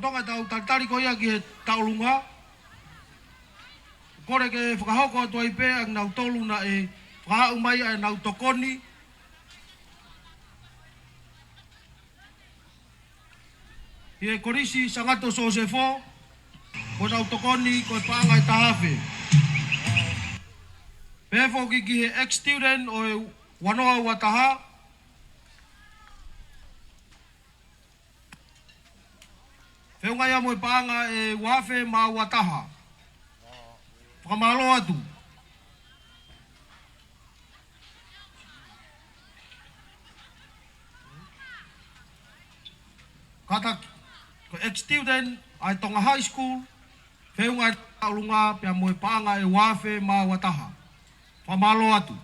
S2: Tonga tau tatari ko ia ki he taulunga. Kore ke whakahoko atua i pēa nau tolu na whakahau mai ai nau tokoni. I korisi sangato sosefo. Ko nau tokoni ko paanga i tahawe. Pēfo ki he ex-student o wanoa wataha. Whiunga ia mo paanga wafe ma wataha. Whakamalo atu. Kata ex-student ai tonga high school. Whiunga taulunga pia mo paanga wafe ma wataha. Whakamalo atu.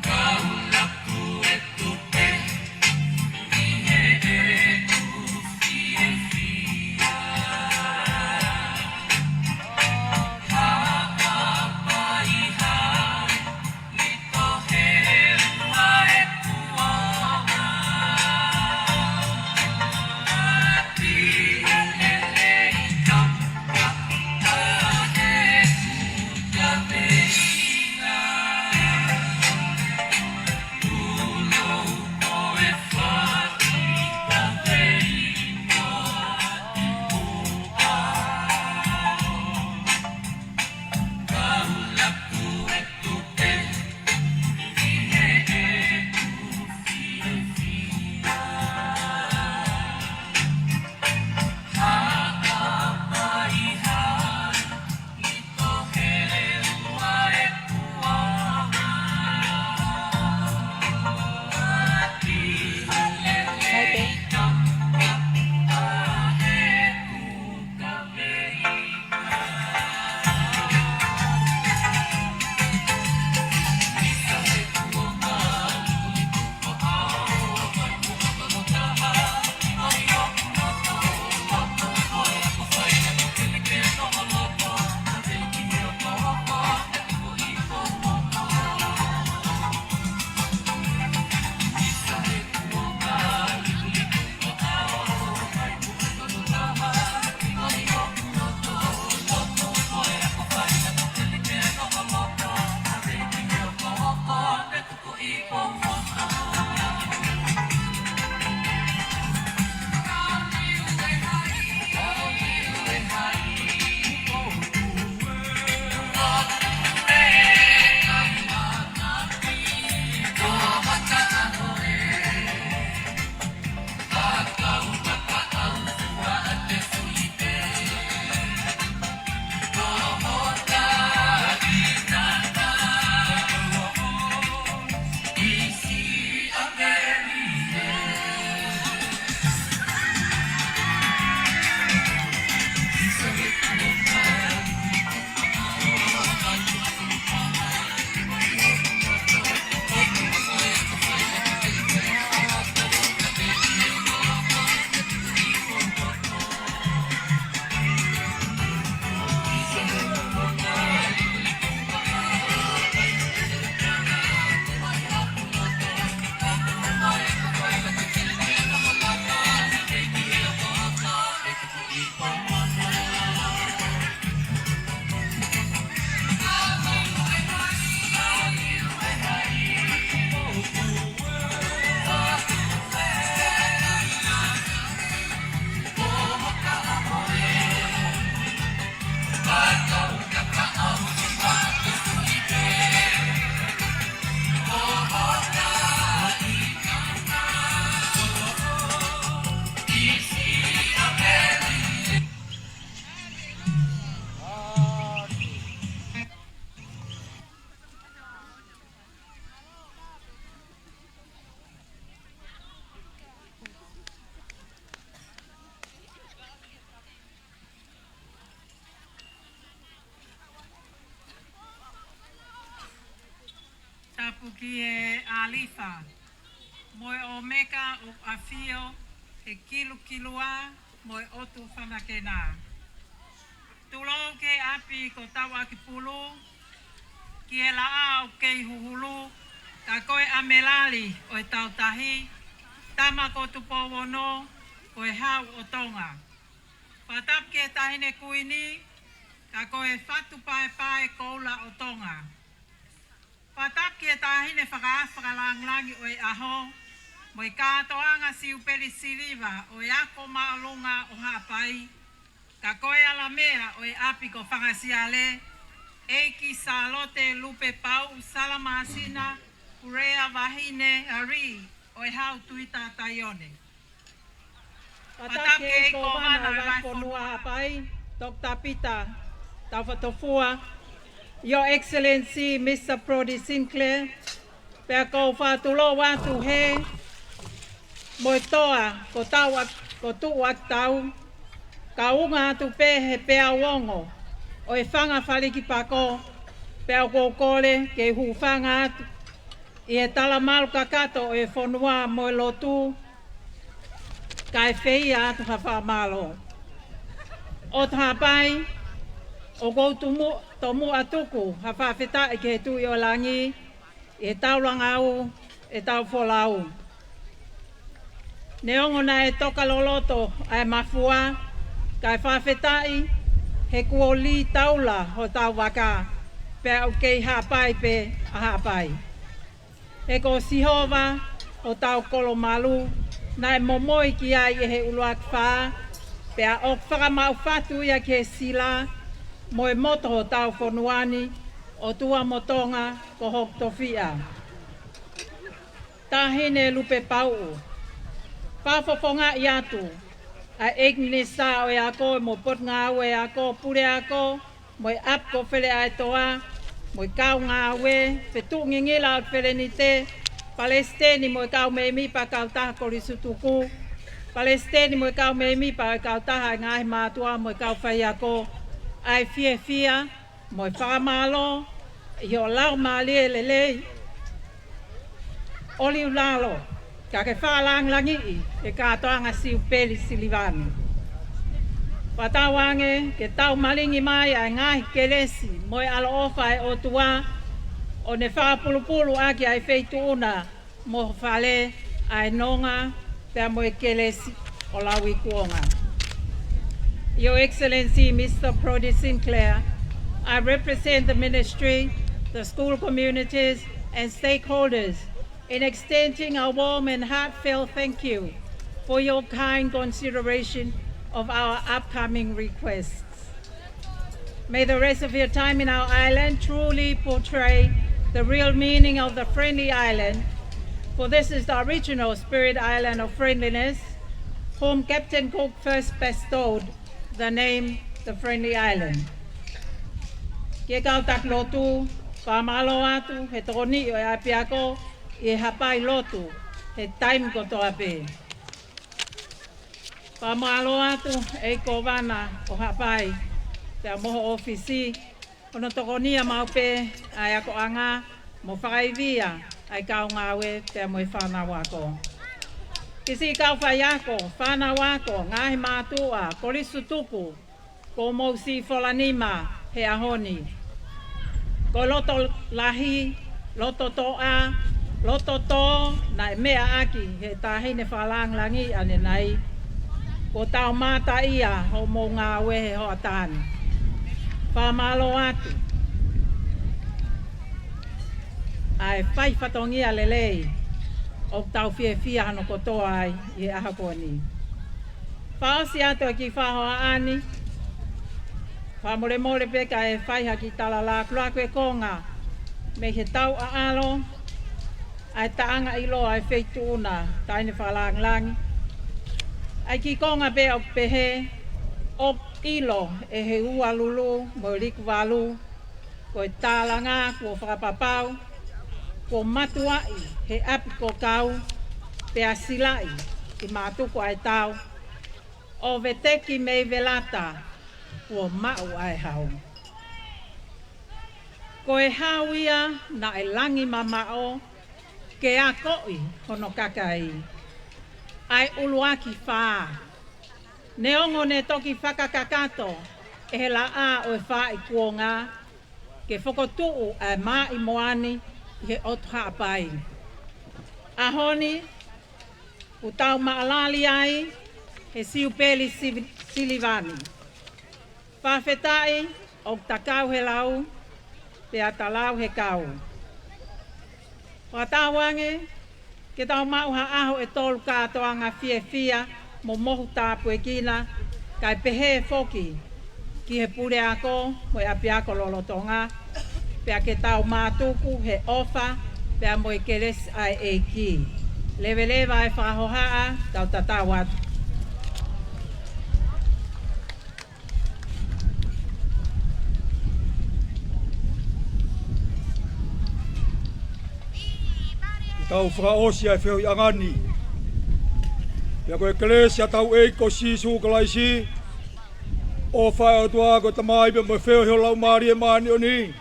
S1: Kau laku
S9: ki e Alifa. Moe o meka o afio e kilua moe otu whanakena. Tulo ke api ko tawa ki pulu, ki e laa o kei huhulu, ka koe amelali o e tautahi, tama ko tupo wono, ko e hau o tonga. Patap ke tahine kuini, ka koe fatu pae koula o tonga. Patap ke tahine whakalangi o e aho, mo i katoanga siupeli siliva o e ako maalunga o hapai, ka koe ala mea o e api ko whangasiale, eiki salote lupe pau salamasina, urea wahine ari o e hau tuita taione.
S13: Patake ko mana vai fonua hapai, Dr. Pita, Tawhatofua, Your Excellency Mr. Brody Sinclair, pea ko whatulo watu he, moi toa ko tuak tau, ka unga atu pe he pea wongo, o e whanga whaliki pako, pea ko kore ke hu whanga atu, i e tala malu kakato o e whonua mo lotu, ka e whia atu hawha malo. O tapai, o kou tomu atuku, hawha whita e ke tui o langi, e tau langau, e tau wholau. Neongo na e toka loloto ai mafua, kai whawhetai, he kuoli taula ho tau waka, pe au kei hapai pe a hapai. He ko sihova o tau kolo malu, na e momoi ki ai e he uluak wha, pe a o whakamau whatu ia ke sila, mo e moto ho tau whonuani, o tua motonga ko hok tofia. Tahine lupe pau. Whawhawhonga i atu, a egne sa o e ako, mo pot ngā ue ako, pure ako, mo e ap ko whele ai toa, mo e kau ngā ue, whetu ngingila o whele ni te, Palestini mo e kau meimi pa kau taha kori sutuku, Palestini mo e kau meimi pa kau taha ngāhi mātua, mo e kau whai ako, ai fia, mo e whakamalo, i o lau mālie lelei, oli ulalo, ka ke whaalang langi i, e katoanga siupeli silivani. Patawange, ke tau malingi mai ai ngahi kelesi, mo e alo ofa e o tua, o ne whaapulupulu aki ai feitu una, mo whale ai nonga, pia mo e kelesi o lawi kuonga. Your Excellency, Mr. Brody Sinclair, I represent the ministry, the school communities, and stakeholders in extending a warm and heartfelt thank you for your kind consideration of our upcoming requests. May the rest of your time in our island truly portray the real meaning of the Friendly Island, for this is the original spirit island of friendliness, whom Captain Cook first bestowed the name the Friendly Island. Ke kau tak lotu, pamalo atu, he toni o e apiako, i hapai lotu, he taim ko toa pe. Pamalo atu, e ko wana o hapai, te moho ofisi, ono tokonia mau pe, ai ako anga, mo whakaivia, ai kau ngawe, te mo i whana wako. Kisi kau whai ako, whana wako, ngahi mātua, korisu tuku, ko mousi wholanima, he ahoni. Ko loto lahi, loto toa, loto to, nai mea aki, he tahine whalang langi ane nai. Ko tau mata ia, ho mo ngā wehe ho atani. Whamalo atu. Ai whai whatongia lelei, o tau fia hano kotoa ai, i ahakoni. Whaosi atu ki whahoa ani, whamore peka e whai haki tala la kluakwe konga, me he tau a alo, ai taanga ilo ai feitu una, taine whalang langi. Ai ki konga pe o pehe, o ilo e he ua lulu, mo riku walu, ko e tālanga, ko whakapapau, ko matuai, he api ko kau, pe asilai, ki mātuko ai tau, o veteki mei velata, ko mau ai hau. Ko e hau ia na e langi mamao, ke a koi hono kakai. Ai uluaki wha. Ne ongo ne toki whakakakato e he la a o e wha i kuonga ke whakotuu e mā i moani i he otu APAI. A honi, u tau maalali ai he siupeli silivani. Whawhetai o takau he lau, te atalau he kau. Watawange, ke tau mauha aho e tolu katoanga fia mo mohu tāpu e kina, kai pehe foki ki he pure ako mo e api ako lolotonga, pea ke tau mātuku he ofa, pea mo e keres ai e ki. Lewa e whahohaa, tau tatau atu.
S4: Tau whakaosi ai whio i angani. Pea koe kelesia tau eiko si sukalaisi. O whae o tua ko tamai pe mo whio heo lau maari e maani o ni.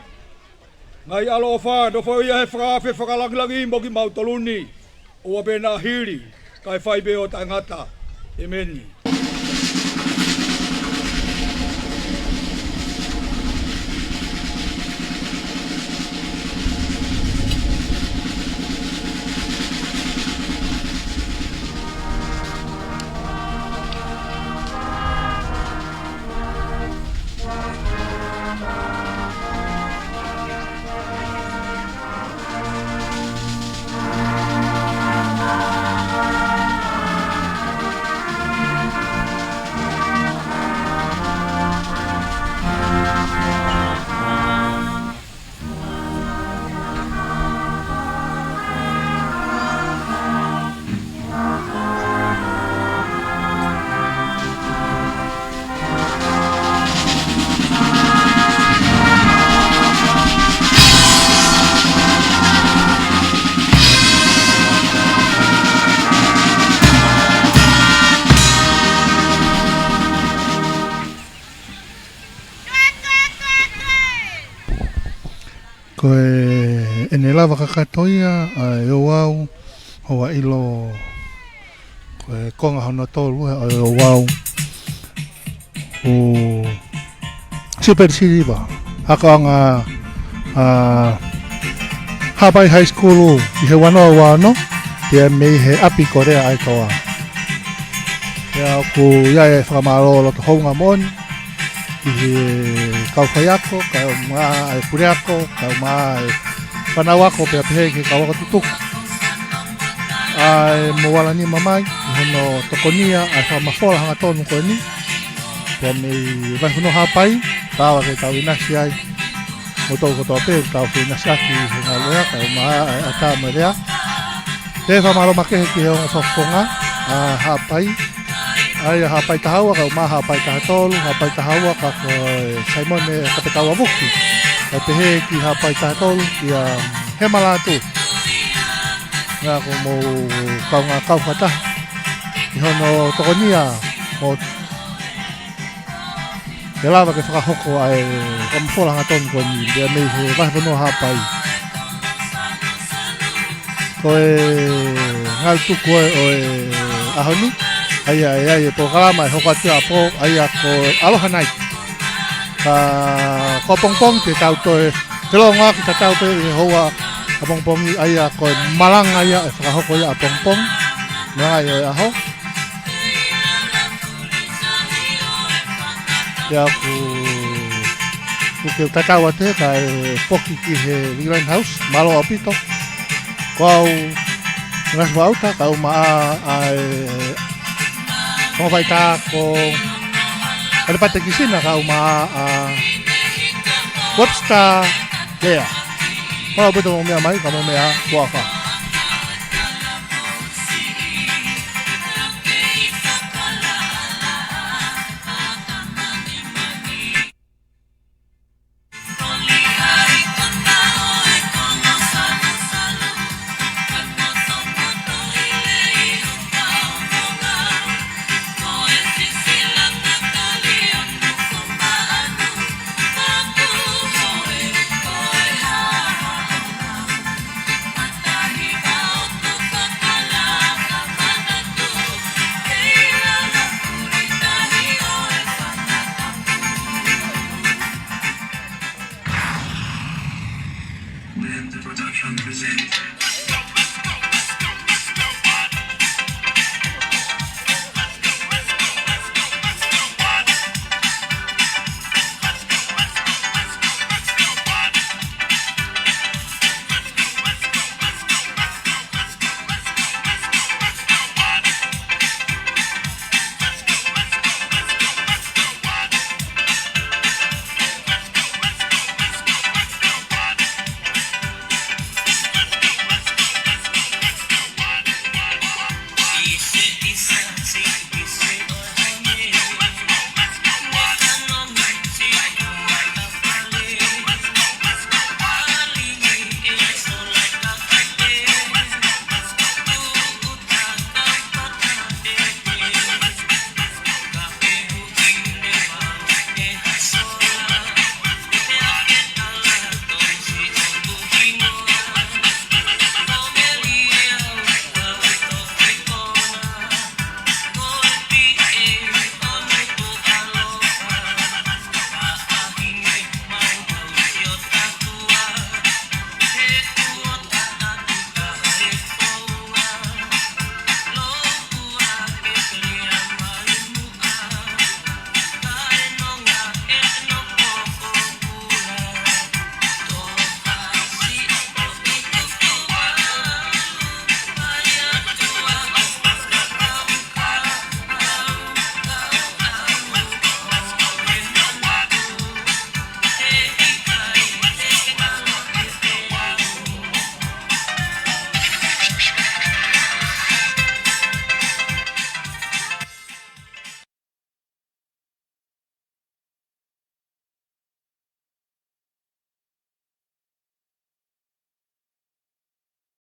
S4: Ngai alo o whae do whao ia he whakawhi whakalangilangi mo ki mautoluni. O a pena hiri kai whai be o tangata. Emeni.
S3: Koe ene lava kakatoia a Houa Houa Ilo koe konga hono tolu a Houa o super siriba hakaanga APAI High School i he wano te me he api korea ai toa ya ku ya e whakamaro lo to honga mon i he kauwhaiako, kau maa e pureako, kau maa e whanauako pia pehe ki kau waka tutuku. Ai mo wala ni mamai, i hono tokonia, ai whamawhola hanga tonu koe ni. Pia mei vai hono APAI, tawa ke tau inasi ai. Mo tau kotoa pe, tau ke inasi aki he ngā lea, kau maa e ata mo rea. Te whamaro makehe ki he ongo whawhonga, APAI. Ai APAI tahaua kau maha APAI tahatolu, APAI tahaua ka Simon e kapetaua wuki. Ai pehe ki APAI tahatolu ki he malatu. Ngā ko mo kau ngā kau kata. I hono tokonia mo te lava ke whakahoko ai kamwhola ngā tonu koe ni. Bea mei he wahwano APAI. Koe ngā tuku o e ahoni. Ai e programa e hokatia po ai ko aloha night. Ko pongpong te tau to te longa ki ta tau pe hoa a pongpong ai ko malanga ia e whakahoko ia a pongpong. Nā ai aho. Ia ku ke tatau ate ka e poki ki he Green House, malo apito. Ko au ngas wauta ka uma Kung vai ta ko ano pa tegisina ka uma Webster there. Kung beto mo mai ka mo mea kuaka.